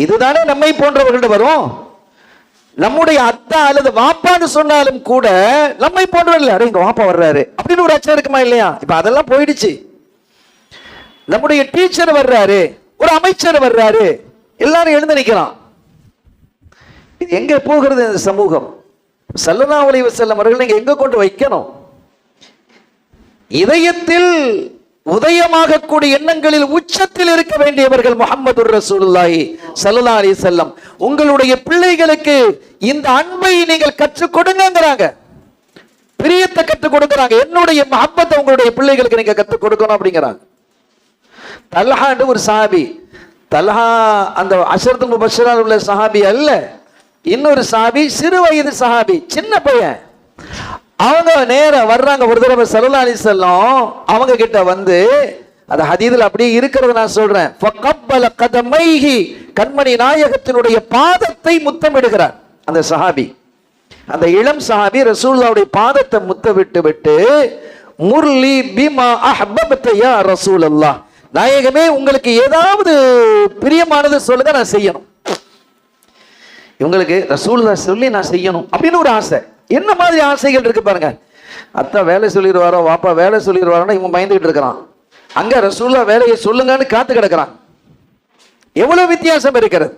[SPEAKER 1] இதுதானே நம்மை போன்றவர்கள்ட்ட வரும். நம்முடைய அத்தா அல்லது வாப்பான்னு சொன்னாலும் கூட நம்மை போன்றவர் இல்லை, எங்க வாப்பா வர்றாரு அப்படின்னு ஒரு அச்சம் இருக்குமா இல்லையா? இப்ப அதெல்லாம் போயிடுச்சு. நம்முடைய டீச்சர் வர்றாரு, ஒரு அமைச்சர் வர்றாரு, எல்லாரும் எழுந்து நிற்கிறான். இது எங்க போகிறது இந்த சமூகம்? ஸல்லல்லாஹு அலைஹி வஸல்லம் அவர்கள் நீங்க எங்க கொண்டு வைக்கணும்? இதயத்தில் உதயமாகக்கூடிய எண்ணங்களில் உச்சத்தில் இருக்க வேண்டியவர்கள் முஹம்மதுர் ரசூலுல்லாஹி ஸல்லல்லாஹு அலைஹி வஸல்லம். உங்களுடைய பிள்ளைகளுக்கு இந்த அன்பை நீங்கள் கற்றுக் கொடுங்கங்கறாங்க, பிரியத்தை கற்றுக் கொடுக்கறாங்க. என்னுடைய மஹப்பத்தை உங்களுடைய பிள்ளைகளுக்கு நீங்க கற்றுக் கொடுக்கணும் அப்படிங்கிறாங்க. தல்ஹா ஒரு சஹாபி, தல்ஹா அந்த அஷரத்துல் முபஷ்ஷரால் உள்ள சஹாபி அல்ல, இன்னொரு சஹாபி, சிறு வயது சஹாபி, சின்ன பையன். அவங்க நேரா வர்றாங்க. ஒரு தடவை ஸல்லல்லாஹு அலைஹி வஸல்லம் அவங்க கிட்ட வந்து, அந்த ஹதீஸில் அப்படியே இருக்கிறத நான் சொல்றேன், ஃபகப்பல கதமைஹி, கண்மணி நாயகத்தினுடைய பாதத்தை முத்தமிடுகிறார் அந்த சஹாபி. அந்த இளம் சஹாபி ரசூலுல்லாஹ்வுடைய பாதத்தை முத்தமிட்டு விட்டு, முர்லி பிமா அஹ்பப்த யா ரசூலல்லாஹ், நாயகமே உங்களுக்கு ஏதாவது பிரியமானது சொல்லுங்க, நான் செய்யணும். இவங்களுக்கு ரசூலுல்லாஹ் சொல்லி நான் செய்யணும் அப்படின்னு ஒரு ஆசை. என்ன மாதிரி ஆசைகள் இருக்கு பாருங்க. அத்தா வேலை சொல்லிடுவாரோ, வாப்பா வேலை சொல்லிடுவாரோன்னா இவன் பயந்துகிட்டு இருக்கிறான். அங்க ரசூலுல்லாஹ் வேலையை சொல்லுங்கன்னு காத்து கிடக்கிறான். எவ்வளவு வித்தியாசம் இருக்கிறது.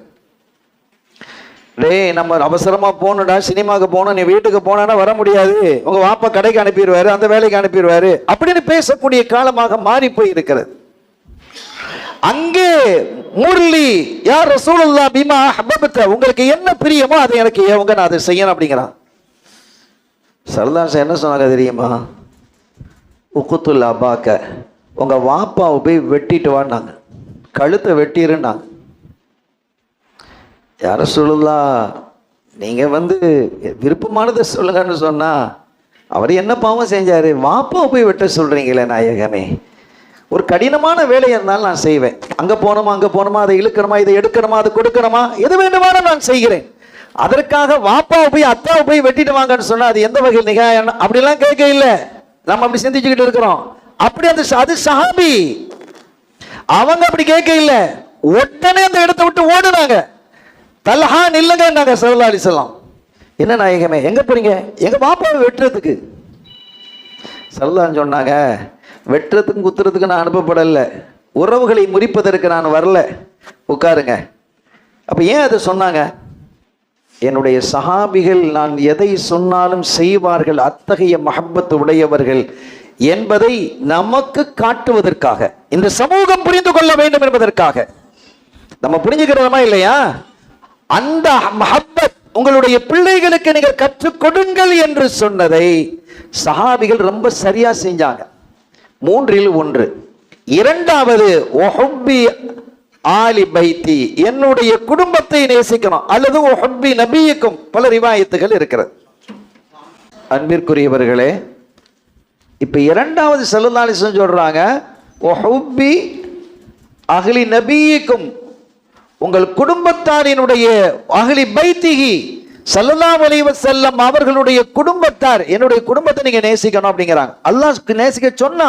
[SPEAKER 1] டேய், நம்ம அவசரமா போகணும்டா, சினிமாவுக்கு போகணும், நீ வீட்டுக்கு போனா வர முடியாது, உங்க வாப்பா கடைக்கு அனுப்பிடுவாரு, அந்த வேலைக்கு அனுப்பிடுவாரு அப்படின்னு பேசக்கூடிய காலமாக மாறி போய் இருக்கிறது. அங்கே முர்லி யா ரசூலுல்லாஹ் பிமா அஹ்பப்த, உங்களுக்கு என்ன பிரியமோ அதை எனக்கு ஏவுங்க, நான் அதை செய்யணும் அப்படிங்கிறான். சரதாசன் என்ன சொன்னாங்க தெரியுமா? உக்குத்துல் அபாக்க, உங்க வாப்பாவை போய் வெட்டிட்டு வான்னாங்க, கழுத்தை வெட்டிருன்னாங்க. யார சொல்லலாம், நீங்க விருப்பமானதை சொல்லுங்கன்னு சொன்னா, அவர் என்ன பாவம் செஞ்சாரு? வாப்பாவை போய் வெட்ட சொல்றீங்களே நாயகமே. ஒரு கடினமான வேலையை இருந்தாலும் நான் செய்வேன். அங்க போனோமா, அங்க போனோமா, அதை இழுக்கணுமா, இதை எடுக்கணுமா, அதை கொடுக்கணுமா, எது வேண்டுமானும் நான் செய்கிறேன். அதற்காக வாப்பாவை போய் அத்தாவை போய் வெட்டிட்டு வாங்கன்னு சொன்னா அது எந்த வகையில் நிகாயம்? அப்படிலாம் கேட்க இல்லை. நம்ம அப்படி சிந்திச்சுக்கிட்டு இருக்கிறோம். அப்படி அது சஹாபி, அவங்க அப்படி கேட்க இல்லை. உடனே அந்த இடத்தை விட்டு ஓடுனாங்க. தல்ஹா நில்லுங்கன்னாங்க ஸல்லல்லாஹு அலைஹி வஸல்லம். என்ன நாயகமே, எங்க போறீங்க? எங்க வாப்பாவை வெட்டுறதுக்கு. ஸல்லல்லாஹு சொன்னாங்க, வெட்டுறதுக்கும் குத்துறதுக்கு நான் அனுப்பப்படலை, உறவுகளை முறிப்பதற்கு நான் வரல, உட்காருங்க. அப்ப ஏன் அதை சொன்னாங்க? என்னுடைய சஹாபிகள் நான் எதை சொன்னாலும் செய்வார்கள், அத்தகைய மஹப்பத்து உடையவர்கள் என்பதை நமக்கு காட்டுவதற்காக, இந்த சமூகம் புரிந்து கொள்ள வேண்டும் என்பதற்காக. நம்ம புரிஞ்சுக்கிறோமா இல்லையா? அந்த மஹப்பத் உங்களுடைய பிள்ளைகளுக்கு நீங்கள் கற்றுக் கொடுங்கள் என்று சொன்னதை சஹாபிகள் ரொம்ப சரியா செஞ்சாங்க. 3இல் 1. இரண்டாவது, ஒஹுப்பி ஆலி பைத்தி, என்னுடைய குடும்பத்தை நேசிக்கணும், அல்லது ஒஹுப்பி நபியிக்கும் பல ரிவாயத்துகள் இருக்கிறது. அன்பிற்குரியவர்களே, இப்ப இரண்டாவது ஸல்லல்லாஹு அலைஹி வஸல்லம் சொல்றாங்க, ஒஹுப்பி அஹ்லி நபியிக்கும், உங்கள் குடும்பத்தாரினுடைய அஹ்லி பைத்திஹி, ஸல்லல்லாஹு அலைஹி வஸல்லம் அவர்களுடைய குடும்பத்தார், என்னுடைய குடும்பத்தை நீங்க நேசிக்கணும் அப்படிங்கிறாங்க. அல்லாஹ் நேசிக்க சொன்னா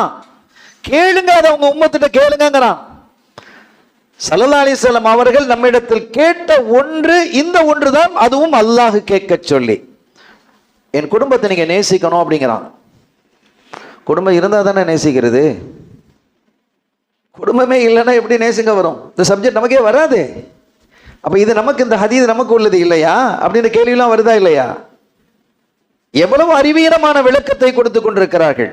[SPEAKER 1] கேளுங்க, அதை உங்க உம்மத்திட்ட கேளுங்கிறான். ஸல்லல்லாஹு அலைஹி வஸல்லம் அவர்கள் நம்மிடத்தில் கேட்ட ஒன்று இந்த ஒன்றுதான், அதுவும் அல்லாஹ் கேட்க சொல்லி. என் குடும்பத்தை நீங்க நேசிக்கணும் அப்படிங்கிறான். குடும்பம் இருந்தால் தானே நேசிக்கிறது. குடும்பமே இல்லைன்னா எப்படி நேசிக்க வரும்? இந்த சப்ஜெக்ட் நமக்கே வராது. அப்ப இது நமக்கு, இந்த ஹதீஸ் நமக்கு உள்ளது இல்லையா அப்படின்ற கேள்வியெல்லாம் வருதா இல்லையா? எவ்வளவு அறிவீனமான விளக்கத்தை கொடுத்து கொண்டிருக்கிறார்கள்.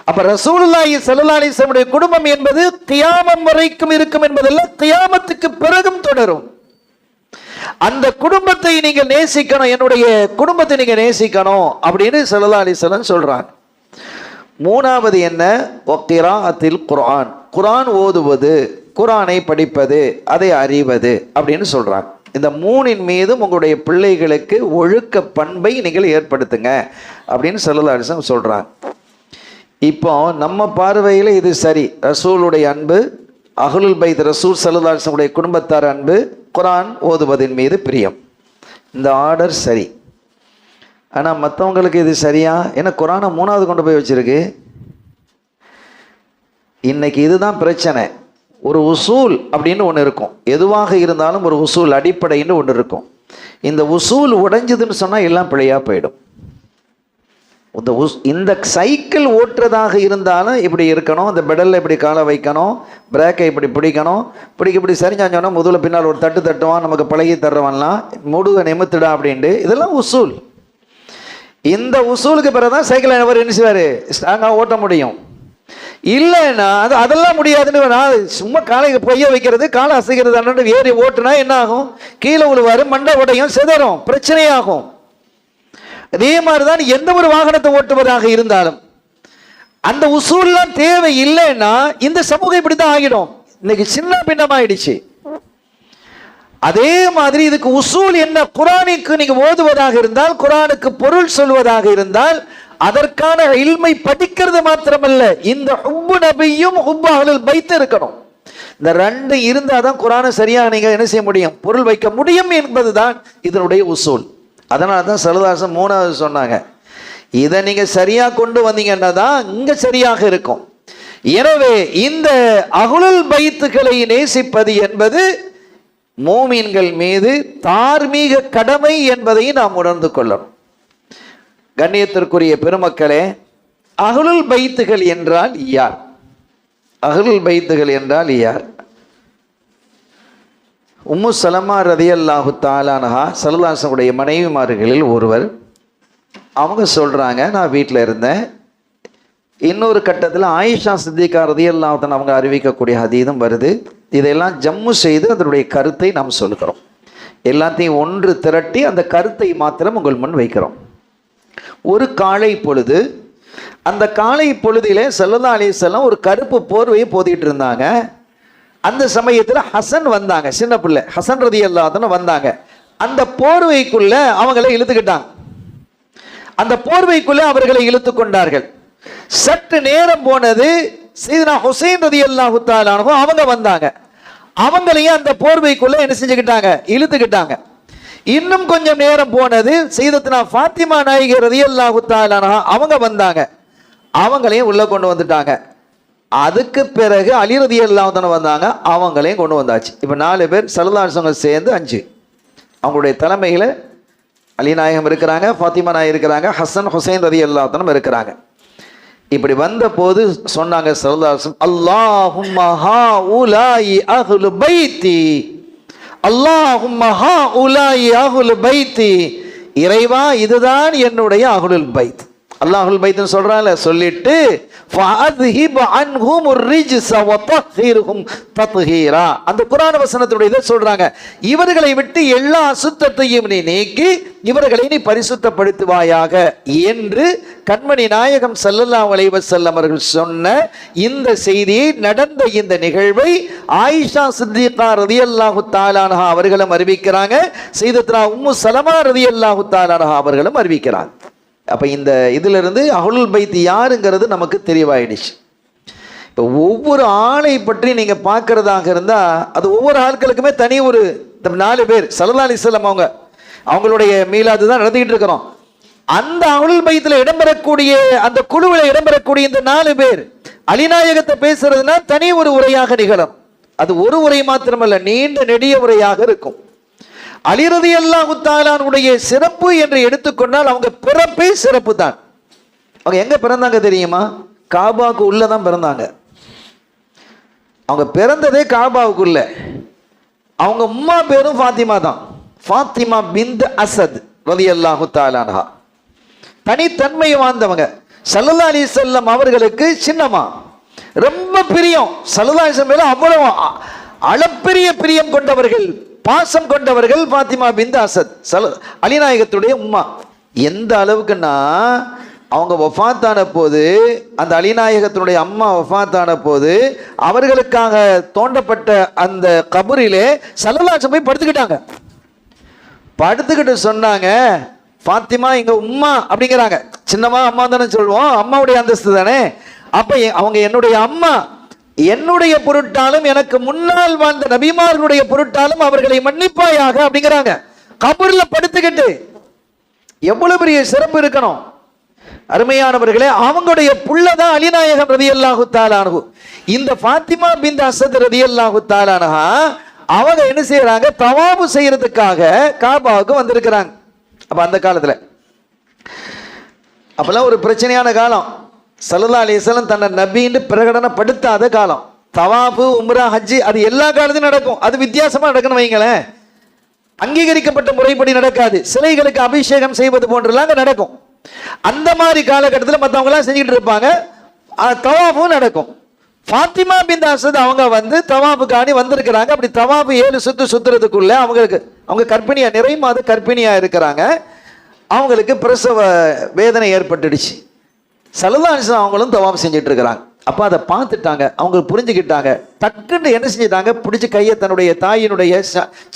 [SPEAKER 1] அப்ப ரசூலுல்லாஹி ஸல்லல்லாஹு அலைஹி வஸல்லம் குடும்பம் என்பது கியாமத் வரைக்கும் இருக்கும் என்பதல்ல, கியாமத்துக்கு பிறகும் தொடரும். அந்த குடும்பத்தை நீங்க நேசிக்கணும், என்னுடைய குடும்பத்தை நீங்க நேசிக்கணும் அப்படின்னு ஸல்லல்லாஹு அலைஹி வஸல்லம் சொல்றாங்க. மூணாவது என்ன? வக்ராஅத்தில் குர்ஆன், குர்ஆன் ஓதுவது, குர்ஆனை படிப்பது, அதை அறிவது அப்படின்னு சொல்றாங்க. இந்த மூணின் மீதும் உங்களுடைய பிள்ளைகளுக்கு ஒழுக்க பண்பை நீங்கள் ஏற்படுத்துங்க அப்படின்னு ஸல்லல்லாஹு அலைஹி வஸல்லம் சொல்றாங்க. இப்போ நம்ம பார்வையில் இது சரி, ரசூலுடைய அன்பு, அஹ்லுல் பைத் ரசூல் ஸல்லல்லாஹு அலைஹி வஸல்லம் குடும்பத்தார் அன்பு, குர்ஆன் ஓதுவதின் மீது பிரியம், இந்த ஆர்டர் சரி. ஆனால் மற்றவங்களுக்கு இது சரியா? ஏன்னா குர்ஆனை மூணாவது கொண்டு போய் வச்சிருக்கு. இன்னைக்கு இதுதான் பிரச்சனை. ஒரு உசூல் அப்படின்னு ஒன்று இருக்கும், எதுவாக இருந்தாலும் ஒரு உசூல் அடிப்படைன்னு ஒன்று இருக்கும். இந்த உசூல் உடைஞ்சதுன்னு சொன்னால் எல்லாம் பிழையாக போயிடும். இந்த சைக்கிள் ஓட்டுறதாக இருந்தாலும் இப்படி இருக்கணும், இந்த பெடலில் இப்படி காலை வைக்கணும், பிரேக்கை இப்படி பிடிக்கணும், இப்படி சரிஞ்சாஞ்சோன்னா முதல்ல பின்னால் ஒரு தட்டு தட்டுவான், நமக்கு பழகி தர்றவன்லாம் முடுக நிமித்துடா அப்படின்ட்டு, இதெல்லாம் உசூல். இந்த உசூலுக்கு பிறகுதான் சைக்கிளை அவர் என்ன செய்வார், ஸ்ட்ராங்காக ஓட்ட முடியும். இல்லைன்னா அதெல்லாம் முடியாதுன்னு சும்மா காலை பொய்ய வைக்கிறது, காலை அசைக்கிறது ஏறி ஓட்டுனா என்ன ஆகும்? கீழே விழுவாரு, மண்டை உடையும், சிதறும், பிரச்சனையாகும். அதே மாதிரிதான் எந்த ஒரு வாகனத்தை ஓட்டுவதாக இருந்தாலும் அந்த உசூல்லாம் தேவை இல்லைன்னா இந்த சமூகம் இப்படித்தான் ஆகிடும். இன்னைக்கு சின்ன பின்னமாயிடுச்சு. அதே மாதிரி இதுக்கு உசூல் என்ன? குர்ஆனுக்கு நீங்க ஓதுவதாக இருந்தால், குர்ஆனுக்கு பொருள் சொல்வதாக இருந்தால், அதற்கான இல்மை படிக்கிறது மாத்திரமல்ல, இந்த ஹுப்பு நபியும் ஹுப்பு அஹ்லுல் பைத் இருக்கணும். இந்த ரெண்டு இருந்தால் தான் குர்ஆனை சரியாக நீங்க என்ன செய்ய முடியும், பொருள் வைக்க முடியும் என்பதுதான் இதனுடைய உசூல். அதனால தான் ஸல்லல்லாஹு அலைஹி வஸல்லம் மூணாவது சொன்னாங்க, இதை நீங்க சரியா கொண்டு வந்தீங்கன்னா தான் இங்க சரியாக இருக்கும். எனவே இந்த அஹ்லுல் பைத்துகளை நேசிப்பது என்பது மூமின்கள் மீது தார்மீக கடமை என்பதை நாம் உணர்ந்து கொள்ளணும். கண்ணியத்திற்குரிய பெருமக்களே, அஹ்லுல் பைத்துகள் என்றால் யார்? அஹ்லுல் பைத்துகள் என்றால் யார்? உம்மு சலமா ரலியல்லாஹு தஆலா அன்ஹா ஸல்லல்லாஹு அலைஹி வஸல்லம் மனைவிமார்களில் ஒருவர். அவங்க சொல்றாங்க, நான் வீட்டில் இருந்தேன். இன்னொரு கட்டத்தில் ஆயிஷா சித்திகா ரலியல்லாஹு தஆலா அவங்க அறிவிக்கக்கூடிய ஹதீஸும் வருது. இதெல்லாம் ஜம்மு செய்து அதனுடைய கருத்தை நாம் சொல்கிறோம். எல்லாத்தையும் ஒன்று திரட்டி அந்த கருத்தை மாத்திரம் உங்கள் முன் வைக்கிறோம். ஒரு காலை பொழுது, அந்த காலை பொழுதிலே ஸல்லல்லாஹு அலைஹி வஸல்லம் ஒரு கருப்பு போர்வையை போத்திட்டு இருந்தாங்க. அந்த சமயத்தில் ஹசன் வந்தாங்க, சின்ன பிள்ளை ஹசன் ரலியல்லாஹு அன்ஹு வந்தாங்க. அந்த போர்வைக்குள்ள அவங்களை இழுத்துக்கிட்டாங்க. அந்த போர்வைக்குள்ள அவர்களை இழுத்து கொண்டார்கள். சற்று நேரம் போனது, சையதுனா ஹுசைன் ரலியல்லாஹு தஆலா அன்ஹு அவங்க வந்தாங்க. அவங்களையும் அந்த போர்வைக்குள்ள என்ன செஞ்சுக்கிட்டாங்க, இழுத்துக்கிட்டாங்க. இன்னும் கொஞ்சம் நேரம் போனது, சையதத்துனா ஃபாத்திமா நாயகி ரலியல்லாஹு தஆலா அன்ஹா அவங்க வந்தாங்க. அவங்களையும் உள்ள கொண்டு வந்துட்டாங்க. அதுக்கு பிறகு அலி ரலியல்லாஹு அன்ஹு வந்தாங்க, அவங்களையும் கொண்டு வந்தாச்சு. இப்போ 4 பேர், ஸல்லல்லாஹு அலைஹி வஸல்லம் சேர்ந்து 5. அவங்களுடைய தலைமையில் அலி நாயகம் இருக்கிறாங்க, ஃபாத்திமா நாயகி இருக்கிறாங்க, ஹசன் ஹுசைன் ரலியல்லாஹு அன்ஹு இருக்கிறாங்க. இப்படி வந்த போது சொன்னாங்க ஸல்லல்லாஹு அலைஹி வஸல்லம், அல்லாஹும்ம ஹாஉலாஇ அஹ்லு பைத்தி, அல்லாஹும்ம ஹாஉலாஇ அஹ்லு பைத்தி, இறைவா இதுதான் என்னுடைய அஹ்லுல் பைத். அல்லாஹுல் பைத்னு சொல்றான்ல, சொல்லிட்டு ஃபஅத்ஹிப் அன்ஹுமுர் ரிஜ்ஸ வதஹிர்ஹும் தத்ஹீரா, அந்த குர்ஆன் வசனத்துடைய இதை சொல்றாங்க, இவர்களை விட்டு எல்லா அசுத்தத்தையும் நீ நீக்கி இவர்களை நீ பரிசுத்தப்படுத்துவாயாக என்று கண்மணி நாயகம் ஸல்லல்லாஹு அலைஹி வஸல்லம் அவர்கள் சொன்ன இந்த செய்தியை, நடந்த இந்த நிகழ்வை ஆயிஷா சித்திகா ரலியல்லாஹு தஆலா அன்ஹா அவர்களும் அறிவிக்கிறாங்க, சையதத்துனா உம்மு சலமா ரலியல்லாஹு தஆலா அன்ஹா அவர்களும் அறிவிக்கிறாங்க. அப்போ இந்த இதிலிருந்து அஹ்லுல் பைத் யாருங்கிறது நமக்கு தெளிவாயிடுச்சு. இப்போ ஒவ்வொரு ஆளை பற்றி நீங்கள் பார்க்கறதாக இருந்தால் அது ஒவ்வொரு ஆட்களுக்குமே தனி ஒரு 4 பேர் ஸல்லல்லாஹு அலைஹி வஸல்லம் அவங்களுடைய மீலாது தான் நடத்திக்கிட்டு இருக்கிறோம். அந்த அஹ்லுல் பைத்தில் இடம்பெறக்கூடிய அந்த குழுவில் இடம்பெறக்கூடிய இந்த 4 பேர் அலிநாயகத்தை பேசுறதுனா தனி ஒரு உரையாக நிகழும். அது ஒரு உரை மாத்திரமல்ல, நீண்ட நெடிய உரையாக இருக்கும். அலி ரலியல்லாஹு தஆலாவுடைய சிறப்பு என்று எடுத்துக்கொண்டால் அவங்க பிறப்பே சிறப்பு தான். அவங்க எங்க பிறந்தாங்க தெரியுமா? காபாவுக்கு உள்ளதான் பிறந்தாங்க. அவங்க பிறந்ததே காபாவுக்குள்ள. அவங்க உம்மா பேரும் ஃபாத்திமா தான். ஃபாத்திமா பின்த் அசத் ரலியல்லாஹு தஆலா அன்ஹா. தனித்தன்மை வாழ்ந்தவங்க. ஸல்லல்லாஹு அலைஹி வஸல்லம் அவர்களுக்கு சின்னமா ரொம்ப பிரியம். ஸல்லல்லாஹு அலைஹி வஸல்லம் மேல அவ்வளவு அளப்பெரிய பிரியம் கொண்டவர்கள், பாசம் கொண்டவர்கள் ஃபாத்திமா பின்த் அசத், அலிநாயகத்துடைய உம்மா. எந்த அளவுக்குன்னா அவங்க வஃபாத்தான போது, அந்த அலிநாயகத்தினுடைய அம்மா வஃபாத்தான போது அவர்களுக்காக தோண்டப்பட்ட அந்த கபரிலே ஸல்லல்லாஹு அலைஹி வஸல்லம் போய் படுத்துக்கிட்டாங்க. படுத்துக்கிட்டு சொன்னாங்க, ஃபாத்திமா எங்க உம்மா அப்படிங்கிறாங்க. சின்னமா அம்மா தானே சொல்லுவோம், அம்மாவுடைய அந்தஸ்து தானே. அப்ப அவங்க என்னுடைய அம்மா, என்னுடைய பொருட்டாலும் எனக்கு முன்னால் வாழ்ந்த நபிமார்களுடைய பொருட்டாலும் அவர்களை மன்னிப்பாயாக அப்படிங்கிறாங்க. கபர்ல படுத்துக்கிட்டு எவ்வளவு பெரிய சிறப்பு இருக்கணும் அருமையானவர்களே. அவங்களுடைய புள்ளதான் அலிநாயகம் ரலியல்லாஹு தஆலா அன்ஹு. இந்த ஃபாத்திமா பின்த் அஸத் ரலியல்லாஹு தஆலா அன்ஹா அவங்க என்ன செய்யறாங்க? தவாபு செய்யறதுக்காக காபாவுக்கு வந்திருக்கிறாங்க. அப்ப அந்த காலத்துல அப்பெல்லாம் ஒரு பிரச்சனையான காலம். ஸல்லல்லாஹு அலைஹி வஸல்லம் தன்னை நபின்னு பிரகடனப்படுத்தாத காலம். தவாபு, உம்ரா, ஹஜ்ஜி அது எல்லா காலத்திலும் நடக்கும். அது வித்தியாசமா நடக்கணும் வைங்களேன். அங்கீகரிக்கப்பட்ட முறைப்படி நடக்காது. சிலைகளுக்கு அபிஷேகம் செய்வது போன்றெல்லாம் அங்க நடக்கும். அந்த மாதிரி காலகட்டத்தில் மற்றவங்க எல்லாம் செஞ்சுட்டு இருப்பாங்க, தவாபும் நடக்கும். ஃபாத்திமா பின்த் அஸத் அவங்க வந்து தவாபுக்காண்டி வந்திருக்கிறாங்க. அப்படி தவாபு 7 சுத்து சுத்துறதுக்குள்ள அவங்க கர்ப்பிணியா, நிறை மாத கர்ப்பிணியா இருக்கிறாங்க. அவங்களுக்கு பிரசவ வேதனை ஏற்பட்டுடுச்சு. ஸல்லல்லாஹு அலைஹி வஸல்லம் அவங்களும் தவாப் செஞ்சுட்டு இருக்கிறாங்க. அப்போ அதை பார்த்துட்டாங்க, அவங்க புரிஞ்சுக்கிட்டாங்க. டக்குன்னு என்ன செஞ்சிட்டாங்க? பிடிச்சி கையை, தன்னுடைய தாயினுடைய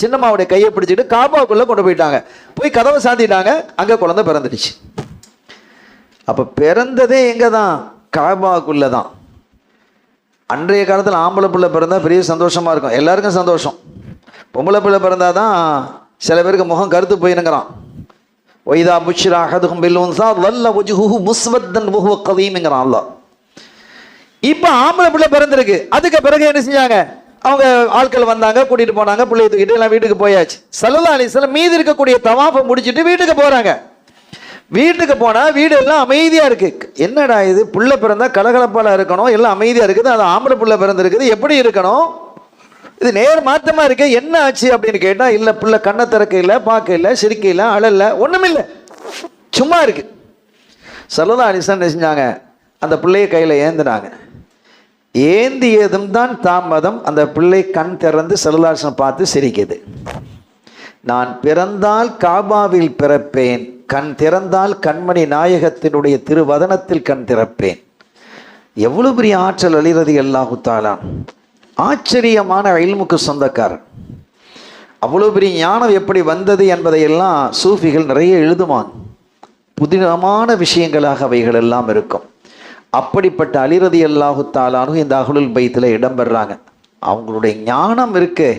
[SPEAKER 1] சின்னம்மாவுடைய கையை பிடிச்சிட்டு காபாவுக்குள்ள கொண்டு போயிட்டாங்க. போய் கதவை சாத்திட்டாங்க. அங்கே குழந்தை பிறந்துடுச்சு. அப்போ பிறந்ததே எங்கே தான்? காபாவுக்குள்ள தான். அன்றைய காலத்தில் ஆம்பளை பிள்ளை பிறந்தா பெரிய சந்தோஷமா இருக்கும், எல்லாருக்கும் சந்தோஷம். பொம்பளை பிள்ளை பிறந்தாதான் சில பேருக்கு முகம் கருத்து போயினுங்கிறான். ஒய்தா புஷ்ரா அஹதுஹும் பில் உன்ஸா வல்ல வஜ்ஹுஹு முஸ்வத்தன் வஹுவ கதீம்ங்கறான் அல்லாஹ். இப்போ ஆம்பளை பிள்ளை பிறந்திருக்கு. அதுக்கு பிறகு என்ன செஞ்சாங்க? அவங்க ஆட்கள் வந்தாங்க, கூட்டிட்டு போனாங்க, பிள்ளையை தூக்கிட்டு எல்லாம் வீட்டுக்கு போயாச்சு. ஸல்லல்லாஹு அலைஹி வஸல்லம் மீதி இருக்கக்கூடிய தவாஃபை முடிச்சுட்டு வீட்டுக்கு போறாங்க. வீட்டுக்கு போனா வீடு எல்லாம் அமைதியா இருக்கு. என்னடா இது, புள்ள பிறந்தா கலகலப்பால இருக்கணும், எல்லாம் அமைதியா இருக்குது, அது ஆம்பளை புள்ள பிறந்திருக்குது, எப்படி இருக்கணும்? இது நேர் மாற்றமா இருக்கு, என்ன ஆச்சு அப்படின்னு கேட்டா, இல்ல புள்ள கண்ணை திறக்க இல்லை, பார்க்க இல்லை, சிரிக்க இல்லை, அழல, ஒண்ணுமில்லை, சும்மா இருக்கு. ஸல்லல்லாஹு அலைஹி வஸல்லம் என்ன செஞ்சாங்க? அந்த பிள்ளைய கையில ஏந்தினாங்க. ஏந்தியதும் தான் தாமதம். அந்த பிள்ளை கண் திறந்து ஸல்லல்லாஹு அலைஹி வஸல்லம் பார்த்து சிரிக்குது. நான் பிறந்தால் காபாவில் பிறப்பேன், கண் திறந்தால் கண்மணி நாயகத்தினுடைய திருவதனத்தில் கண் திறப்பேன். எவ்வளவு பெரிய ஆற்றல் அலி ரலியல்லாஹு தஆலா. ஆச்சரியமான இல்முக்கு சொந்தக்காரர். அவ்வளவு பெரிய ஞானம் எப்படி வந்தது என்பதையெல்லாம் சூஃபிகள் நிறைய எழுதுவான். புதினமான விஷயங்களாக அவைகள் எல்லாம் இருக்கும். அப்படிப்பட்ட அலி ரலியல்லாஹு தஆலா இந்த அஹ்லுல் பைத்தில் இடம்பெறாங்க. அவங்களுடைய ஞானம் இருக்கு.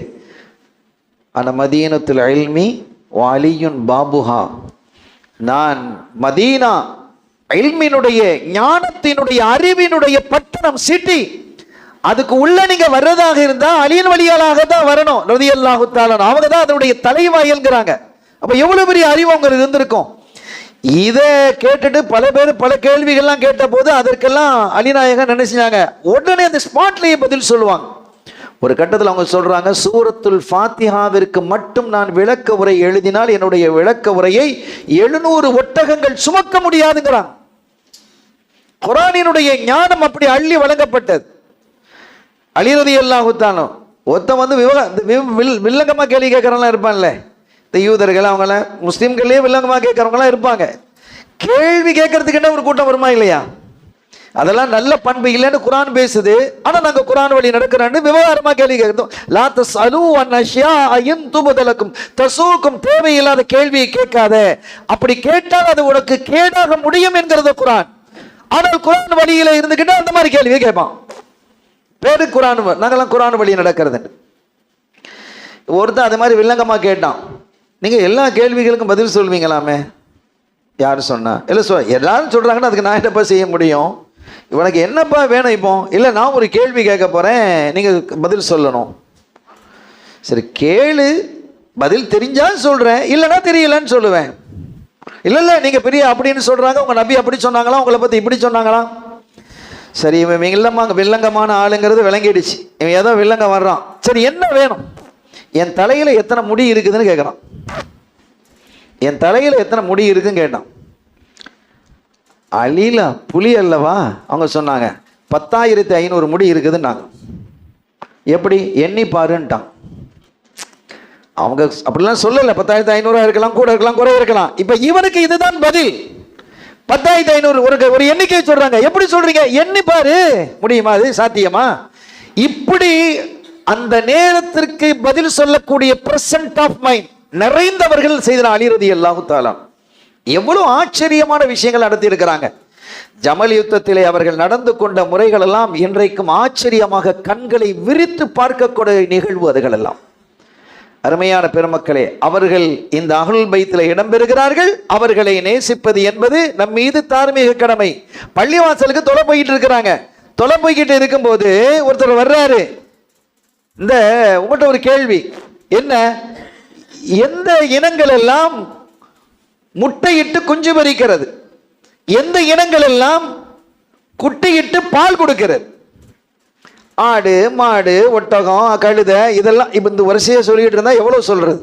[SPEAKER 1] அந்த மதீனத்துல் இல்மி வாலியுன் பாபுஹா, நான் மதீனா இல்மினுடைய, ஞானத்தினுடைய, அறிவினுடைய பட்டணம், சிட்டி. அதுக்கு உள்ள நீங்க வர்றதாக இருந்தா அலியின் வழியாளாக தான் வரணும் ரலியல்லாஹு தஆலா. அவங்க தான் அதனுடைய தலைவாயல்ங்கிறாங்க. அப்ப எவ்வளவு பெரிய அறிவு அவங்களுக்கு இருந்திருக்கும். இதை கேட்டுட்டு பல பேர் பல கேள்விகள்லாம் கேட்ட போது அதற்கெல்லாம் அலிநாயகன் நினைச்சாங்க, உடனே அந்த ஸ்பாட்லேயே பதில் சொல்லுவாங்க. ஒரு கட்டத்தில் அவங்க சொல்றாங்க, சூரத்துல் ஃபாத்திஹாவிற்கு மட்டும் நான் விளக்க உரை எழுதினால் என்னுடைய விளக்க உரையை 700 ஒட்டகங்கள் சுமக்க முடியாதுங்கிறாங்க. குர்ஆனினுடைய ஞானம் அப்படி அள்ளி வழங்கப்பட்டது. அலி ரலியல்லாஹு தஆலா ஒருத்த வந்து வில்லங்கமா கேள்வி கேட்கறவங்களாம் இருப்பான்ல, இந்த யூதர்கள், அவங்கள முஸ்லீம்களே வில்லங்கமா கேட்கறவங்களாம் இருப்பாங்க. கேள்வி கேட்கறதுக்கு என்ன ஒரு கூட்டம் வருமா இல்லையா? அதெல்லாம் நல்ல பண்பு இல்லைன்னு குர்ஆன் பேசுது. ஆனா நாங்க குர்ஆன் வழி நடக்கிறோன்னு விவகாரமா கேள்வி கேட்கிறோம். லா தஸ்அலூ அன் அஷ்யாஇன் துபதலக்கும், தசூக்கும், தேவையில்லாத கேள்வியை கேட்காத, அப்படி கேட்டால் அது உனக்கு கேடாக முடியும் என்கிறது குர்ஆன். ஆனால் குர்ஆன் வழியில இருந்துகிட்டு அந்த மாதிரி கேள்வியை கேட்பான். பேரு குர்ஆன், நாங்கெல்லாம் குர்ஆன் வழி நடக்கிறது. ஒருத்தன் அது மாதிரி வில்லங்கமா கேட்டான், நீங்க எல்லா கேள்விகளுக்கும் பதில் சொல்வீங்களாமே. யாரு சொன்னா? இல்லை எல்லாரும் சொல்றாங்கன்னா அதுக்கு நான் என்னப்பா செய்ய முடியும்? இவனுக்கு என்னப்பா வேணும் இப்போ? இல்லை நான் ஒரு கேள்வி கேட்க போறேன், நீங்க பதில் சொல்லணும். சரி கேளு, பதில் தெரிஞ்சால் சொல்றேன், இல்லைன்னா தெரியலன்னு சொல்லுவேன். இல்ல நீங்க பெரிய அப்படின்னு சொல்றாங்க, உங்க நபி அப்படி சொன்னாங்களா, உங்களை பத்தி இப்படி சொன்னாங்களா? சரி, இவன் வில்லங்கமான ஆளுங்கிறது விளங்கிடுச்சு, இவன் ஏதோ வில்லங்க வர்றான். சரி, என்ன வேணும்? என் தலையில எத்தனை முடி இருக்குதுன்னு கேட்கறான். என் தலையில எத்தனை முடி இருக்குன்னு கேட்டான். அலீலா புலி அல்லவா? அவங்க சொன்னாங்க 10,500 முடி இருக்குதுன்னாங்க. எப்படி எண்ணி பாருன்ட்டான். அவங்க அப்படிலாம் சொல்லல. 10,500 இருக்கலாம், கூட இருக்கலாம், குறை இருக்கலாம். இப்ப இவனுக்கு இதுதான் பதில். 10,500 ஒரு எண்ணிக்கை சொல்றாங்க. எப்படி சொல்றீங்க? எண்ணி பாரு. முடியுமா? அது சாத்தியமா? இப்படி அந்த நேரத்திற்கு பதில் சொல்லக்கூடிய பிரசன்ட் ஆஃப் மைண்ட் நிறைந்தவர்கள் செய்த அலி ரலியல்லாஹு தஆலா எவ்வளவு ஆச்சரியமான விஷயங்கள் நடத்தி இருக்கிறாங்க. ஜமல் யுத்தத்திலே அவர்கள் நடந்து கொண்ட முறைகள் எல்லாம் இன்றைக்கும் ஆச்சரியமாக கண்களை விரித்து பார்க்கக்கூடிய நிகழ்வு. அதுகள் எல்லாம் அருமையான பெருமக்களே, அவர்கள் இந்த அஹ்லுல் பைத்தில் இடம்பெறுகிறார்கள். அவர்களை நேசிப்பது என்பது நம் மீது தார்மீக கடமை. பள்ளிவாசலுக்கு தொலை போய்கிட்டு இருக்கிறாங்க. தொலை போய்கிட்டு இருக்கும்போது ஒருத்தர் வர்றாரு. இந்த உங்கள்கிட்ட ஒரு கேள்வி, என்ன, எந்த இனங்கள் எல்லாம் முட்டையிட்டு குஞ்சு பறிக்கிறது? எந்த இனங்கள் எல்லாம் குட்டியிட்டு பால் கொடுக்கிறது? ஆடு, மாடு, ஒட்டகம், கழுதை, இதெல்லாம் இப்ப இந்த வரிசையை சொல்லிட்டு இருந்தா எவ்வளவு சொல்றது?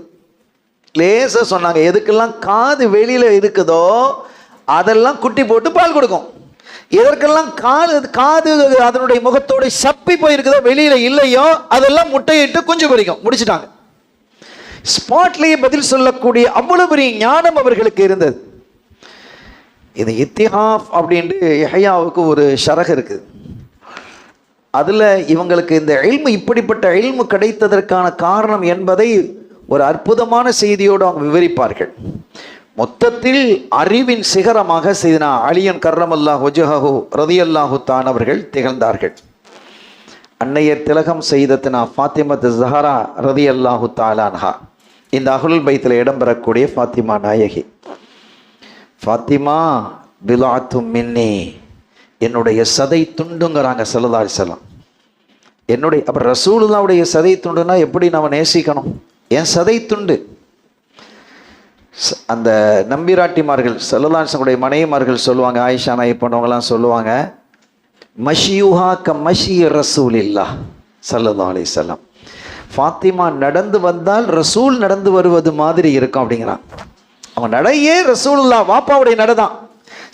[SPEAKER 1] லேசா சொன்னாங்க. எதுக்கெல்லாம் காது வெளியில இருக்குதோ அதெல்லாம் குட்டி போட்டு பால் கொடுக்கும். எதற்கெல்லாம் காது அதனுடைய முகத்தோடு சப்பி போயிருக்குதோ, வெளியில இல்லையோ, அதெல்லாம் முட்டையிட்டு குஞ்சு பறிக்கும். முடிச்சுட்டாங்க. ஸ்பாட்லேயே பதில் சொல்லக்கூடிய அவ்வளவு பெரிய ஞானம் அவர்களுக்கு இருந்தது. இது இத்திஹாஃப் அப்படின்ட்டு யஹ்யாவுக்கு ஒரு ஷரஹ் இருக்குது. அதுல இவங்களுக்கு இந்த இல்மு, இப்படிப்பட்ட இல்மு கிடைத்ததற்கான காரணம் என்பதை ஒரு அற்புதமான செய்தியோடு அவங்க விவரிப்பார்கள். மொத்தத்தில் அறிவின் சிகரமாக செய்தனா அலியன் கர்ரமல்லாஹு வஜ்ஹஹு ரலியல்லாஹு தஆலா அவர்கள் திகழ்ந்தார்கள். அன்னையர் திலகம் செய்தத்னா ஃபாத்திமத் ஸஹரா ரலியல்லாஹு தஆலா அன்ஹா, இந்த அஹ்லுல் பைத்தில் இடம்பெறக்கூடிய ஃபாத்திமா நாயகி. ஃபாத்திமா பிலாத்தும் மின்னி, என்னுடைய சதை துண்டுங்கிறாங்க ஸல்லல்லாஹு அலைஹி வஸல்லம். என்னுடைய அப்ப ரசூலுல்லாஹ்வுடைய சதை துண்டுனா எப்படி நம்ம நேசிக்கணும்? என் சதை துண்டு. அந்த நம்பிராட்டிமார்கள் ஸல்லல்லாஹு அலைஹி வஸல்லம் மனைவிமார்கள் சொல்லுவாங்க, ஆயிஷா நாய் போன்றவங்கலாம் சொல்லுவாங்க, மஷியுஹா க மஷி ரசூலில்லாஹ் ஸல்லல்லாஹு அலைஹி வஸல்லம். ஃபாத்திமா நடந்து வந்தால் ரசூல் நடந்து வருவது மாதிரி இருக்கும் அப்படிங்கிறான். அவன் நடையே ரசூலுல்லாஹ் வாப்பாவுடைய நடதான்.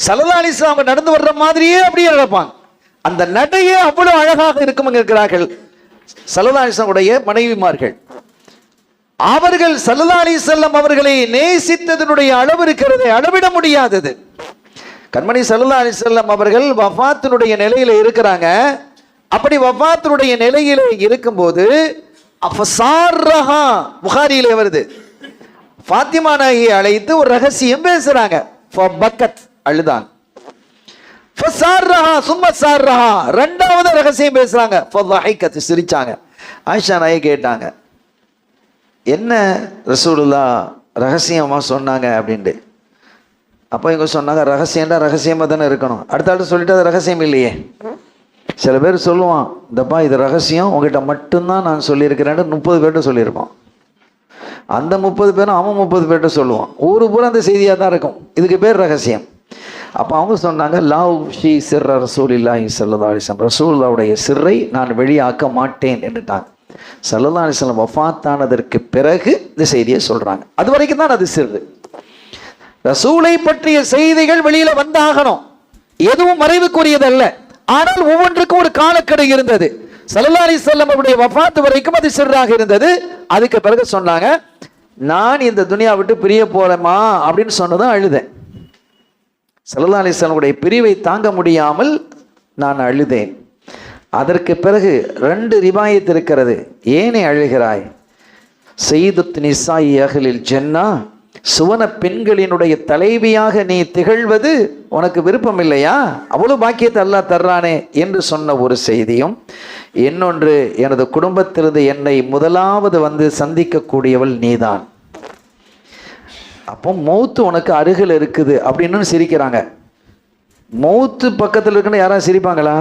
[SPEAKER 1] ஸல்லல்லாஹு அலைஹி வஸல்லம் அவங்க நடந்து வர்ற மாதிரியே அப்படியே நடப்பாங்க. அந்த நடையே அவ்வளவு அழகாக இருக்கும் இருக்கிறார்கள் ஸல்லல்லாஹு அலைஹி வஸல்லம் உடைய மனைவிமார்கள். அவர்கள் ஸல்லல்லாஹு அலைஹி வஸல்லம் அவர்களை நேசித்ததனுடைய அளவு இருக்கிறது, அளவிட முடியாதது. கண்மணி ஸல்லல்லாஹு அலைஹி வஸல்லம் அவர்கள் வஃபாத்தினுடைய நிலையில இருக்கிறாங்க. அப்படி வஃபாத்தினுடைய நிலையில இருக்கும்போது அஃபசார்ரஹா, புகாரியிலே வருது, ஃபாத்திமா நாயகியை அழைத்து ஒரு ரகசியம் பேசுறாங்க. ஃபபக்கத், அழுதாங்க. ஃபசார்ரஹா சும்ம சார்ரஹா, இரண்டாவது ரகசியம் பேசுறாங்க. ஃபதஹிகத், சிரிச்சாங்க. ஆயிஷா நாயகி கேட்டாங்க, என்ன ரசூலுல்லாஹ் ரகசியமா சொன்னாங்க அப்படின்ட்டு. அப்போ இவங்க சொன்னாங்க, ரகசியம்டா ரகசியமாக தானே இருக்கணும். அடுத்த சொல்லிட்டு அது ரகசியம் இல்லையே. சில பேர் சொல்லுவான், இந்தப்பா இது ரகசியம் உங்ககிட்ட மட்டும்தான் நான் சொல்லியிருக்கிறேன்னு 30 பேர்கிட்ட சொல்லியிருப்பான். அந்த 30 பேரும் அவன் 30 பேர்கிட்ட சொல்லுவான். ஊரு பூரா அந்த செய்தியாக தான் இருக்கும். இதுக்கு பேர் ரகசியம். அப்போ அவங்க சொன்னாங்க, லவ் ஷீ சிர்ர ரசூலில்லாஹி ஸல்லல்லாஹு அலைஹி வஸல்லம், ரசூலுல்லாஹ்வுடைய சிர்ரை நான் வெளியாக்க மாட்டேன் என்றுட்டாங்க. ஸல்லல்லாஹு அலைஹி வஸல்லம் வஃபாத்தானதற்கு பிறகு இந்த செய்தியை சொல்றாங்க. அது வரைக்கும் தான் அது சிறு. ரசூலை பற்றிய செய்திகள் வெளியில வந்தாகணும், எதுவும் மறைவுக்குரியதல்ல. ஆனால் ஒவ்வொன்றுக்கும் ஒரு காலக்கெடு இருந்தது. ஸல்லல்லாஹு அலைஹி வஸல்லம் அவருடைய வஃபாத் வரைக்கும் அது சிறாக இருந்தது. அதுக்கு பிறகு சொன்னாங்க, நான் இந்த துனியா விட்டு பிரிய போறேமா அப்படின்னு சொன்னதும் அழுதேன். ஸல்லல்லாஹு அலைஹி வஸல்லம் உடைய பிரிவை தாங்க முடியாமல் நான் அழுதேன். அதற்கு பிறகு 2 ரிவாயத் இருக்கிறது. ஏனே அழுகிறாய்? சய்யிதுத் நிசாஇ அஹ்லில் ஜன்னா, சுவன பெண்களினுடைய தலைவியாக நீ திகழ்வது உனக்கு விருப்பம் இல்லையா? அவ்வளவு பாக்கியத்தை அல்லாஹ் தர்றானே என்று சொன்ன ஒரு செய்தியும், இன்னொன்று, எனது குடும்பத்திலிருந்து என்னை முதலாவது வந்து சந்திக்கக்கூடியவள் நீதான். அப்போ மௌத்து உனக்கு அருகில் இருக்குது அப்படின்னு சிரிக்கிறாங்க. மௌத்து பக்கத்தில் இருக்குன்னு யாராவது சிரிப்பாங்களா?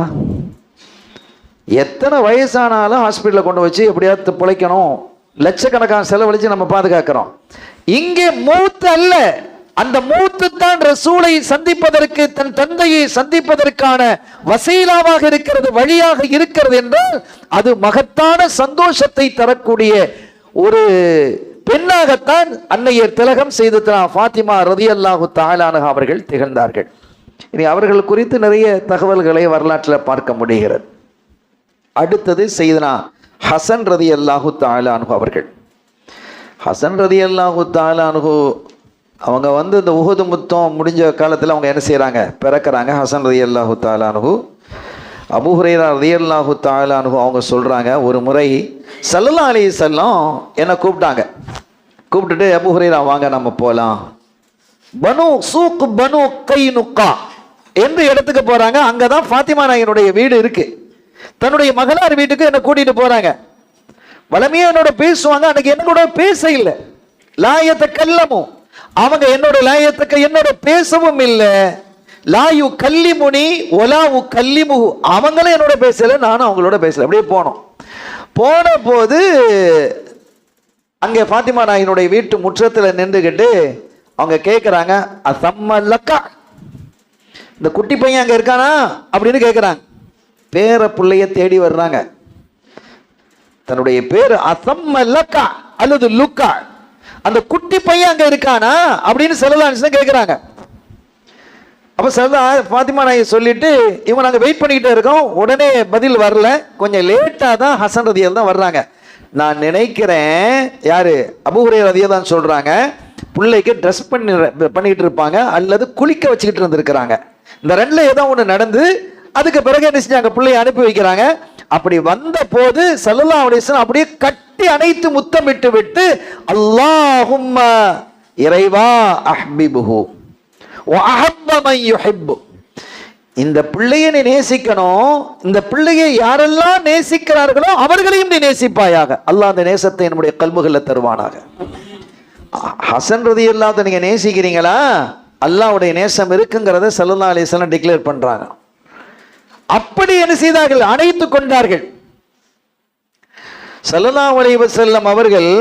[SPEAKER 1] எத்தனை வயசானாலும் ஹாஸ்பிட்டலில் கொண்டு வச்சு எப்படியாவது பிழைக்கணும், லட்சக்கணக்கான செலவழிச்சு நம்ம பாதுகாக்கிறோம். இங்கே மூத்து அல்ல, அந்த மூத்து தான் ரசூலை சந்திப்பதற்கு, தன் தந்தையை சந்திப்பதற்கான வசீலாவாக இருக்கிறது, வழியாக இருக்கிறது என்றால் அது மகத்தான சந்தோஷத்தை தரக்கூடிய ஒரு பெண்ணாகத்தான் அன்னையர் திலகம் செய்ததா ஃபாத்திமா ரலியல்லாஹு தஆலா அன்ஹா அவர்கள் திகழ்ந்தார்கள். இனி அவர்கள் குறித்து நிறைய தகவல்களை வரலாற்றில் பார்க்க முடிகிறது. அடுத்தது செய்தனா ஹசன் ரலியல்லாஹு தஆலா அன்ஹு அவர்கள். ஹசன் ரலியல்லாஹு தஆலா அன்ஹு அவங்க இந்த உஹது முத்தம் முடிஞ்ச காலத்தில் அவங்க என்ன செய்கிறாங்க, பிறக்கிறாங்க. ஹசன் ரலியல்லாஹு தஆலா அன்ஹு. அபூ ஹுரைரா ரலியல்லாஹு தஆலா அன்ஹு அவங்க சொல்கிறாங்க, ஒரு முறை ஸல்லல்லாஹு அலைஹி வஸல்லம் என்னை கூப்பிட்டுட்டு அபூ ஹுரைரா வாங்க நம்ம போகலாம், பனு கைனுகா என்ற இடத்துக்கு போகிறாங்க. அங்கே தான் ஃபாத்திமா நாயனுடைய வீடு இருக்குது. தன்னுடைய மகளார் வீட்டுக்கு என்னை கூட்டிகிட்டு போகிறாங்க. வளமையாக என்னோட பேசுவாங்க, அன்னைக்கு என்ன கூட பேச இல்லை. லாயத்தை கல்லமும் அவங்க என்னோட பேசவும் இல்லை. லாயு கல்லிமுனி ஒலாவு கல்லிமுகு அவங்களும் என்னோட பேசல, நானும் அவங்களோட பேசல. அப்படியே போன போது அங்கே ஃபாத்திமா நாயனுடைய வீட்டு முற்றத்தில் நின்றுகிட்டு அவங்க கேட்குறாங்க, அசம்மல்லக்கா, இந்த குட்டி பையன் அங்கே இருக்கானா அப்படின்னு கேட்குறாங்க. பேர பிள்ளைய தேடி வர்றாங்க. தன்னுடைய பேர் அசம்மல்லக்கா அல்லது லுக்கா, அந்த குட்டி பையன் அங்கே இருக்கானா அப்படின்னு ஸல்லல்லாஹு அலைஹி வஸல்லம் கேட்குறாங்க. அப்போ ஃபாத்திமா நாயை சொல்லிட்டு இவங்க நாங்கள் வெயிட் பண்ணிக்கிட்டே இருக்கோம். உடனே பதில் வரல. கொஞ்சம் லேட்டாக தான் ஹசன் ரதியல் தான் வர்றாங்க. நான் நினைக்கிறேன் யாரு அபூ ஹுரைரா ரதியல்லாஹு தான் சொல்கிறாங்க, பிள்ளைக்கு ட்ரெஸ் பண்ணிக்கிட்டு இருப்பாங்க அல்லது குளிக்க வச்சுக்கிட்டு இருந்திருக்கிறாங்க. இந்த ரெண்டில் ஏதோ ஒன்று நடந்து அதுக்கு பிறகு என்ன செஞ்சாங்க, பிள்ளையை அனுப்பி வைக்கிறாங்க. அப்படி வந்த போது ஸல்லல்லாஹு அலைஹி வஸல்லம் அப்படியே கட்டி அணைத்து முத்தமிட்டு விட்டு, அல்லாஹும்ம இறைவா அஹ்பிபுஹு வ அஹப்ப மன் யுஹிப்பு, இந்த பிள்ளையை நீ நேசிக்கணும், இந்த பிள்ளையை யாரெல்லாம் நேசிக்கிறார்களோ அவர்களையும் நீ நேசிப்பாயாக. அல்லாஹ் அந்த நேசத்தை நம்முடைய கல்புகளில் தருவானாக. ஹசன் ரலியல்லாஹு நீங்க நேசிக்கிறீங்களா, அல்லாஹ்வுடைய நேசம் இருக்குங்கிறத ஸல்லல்லாஹு அலைஹி வஸல்லம் டிக்ளேர் பண்றாங்க. அப்படி என்ன செய்தார்கள், அணைத்து கொண்டார்கள். ஸல்லல்லாஹு அலைஹி வஸல்லம் அவர்கள்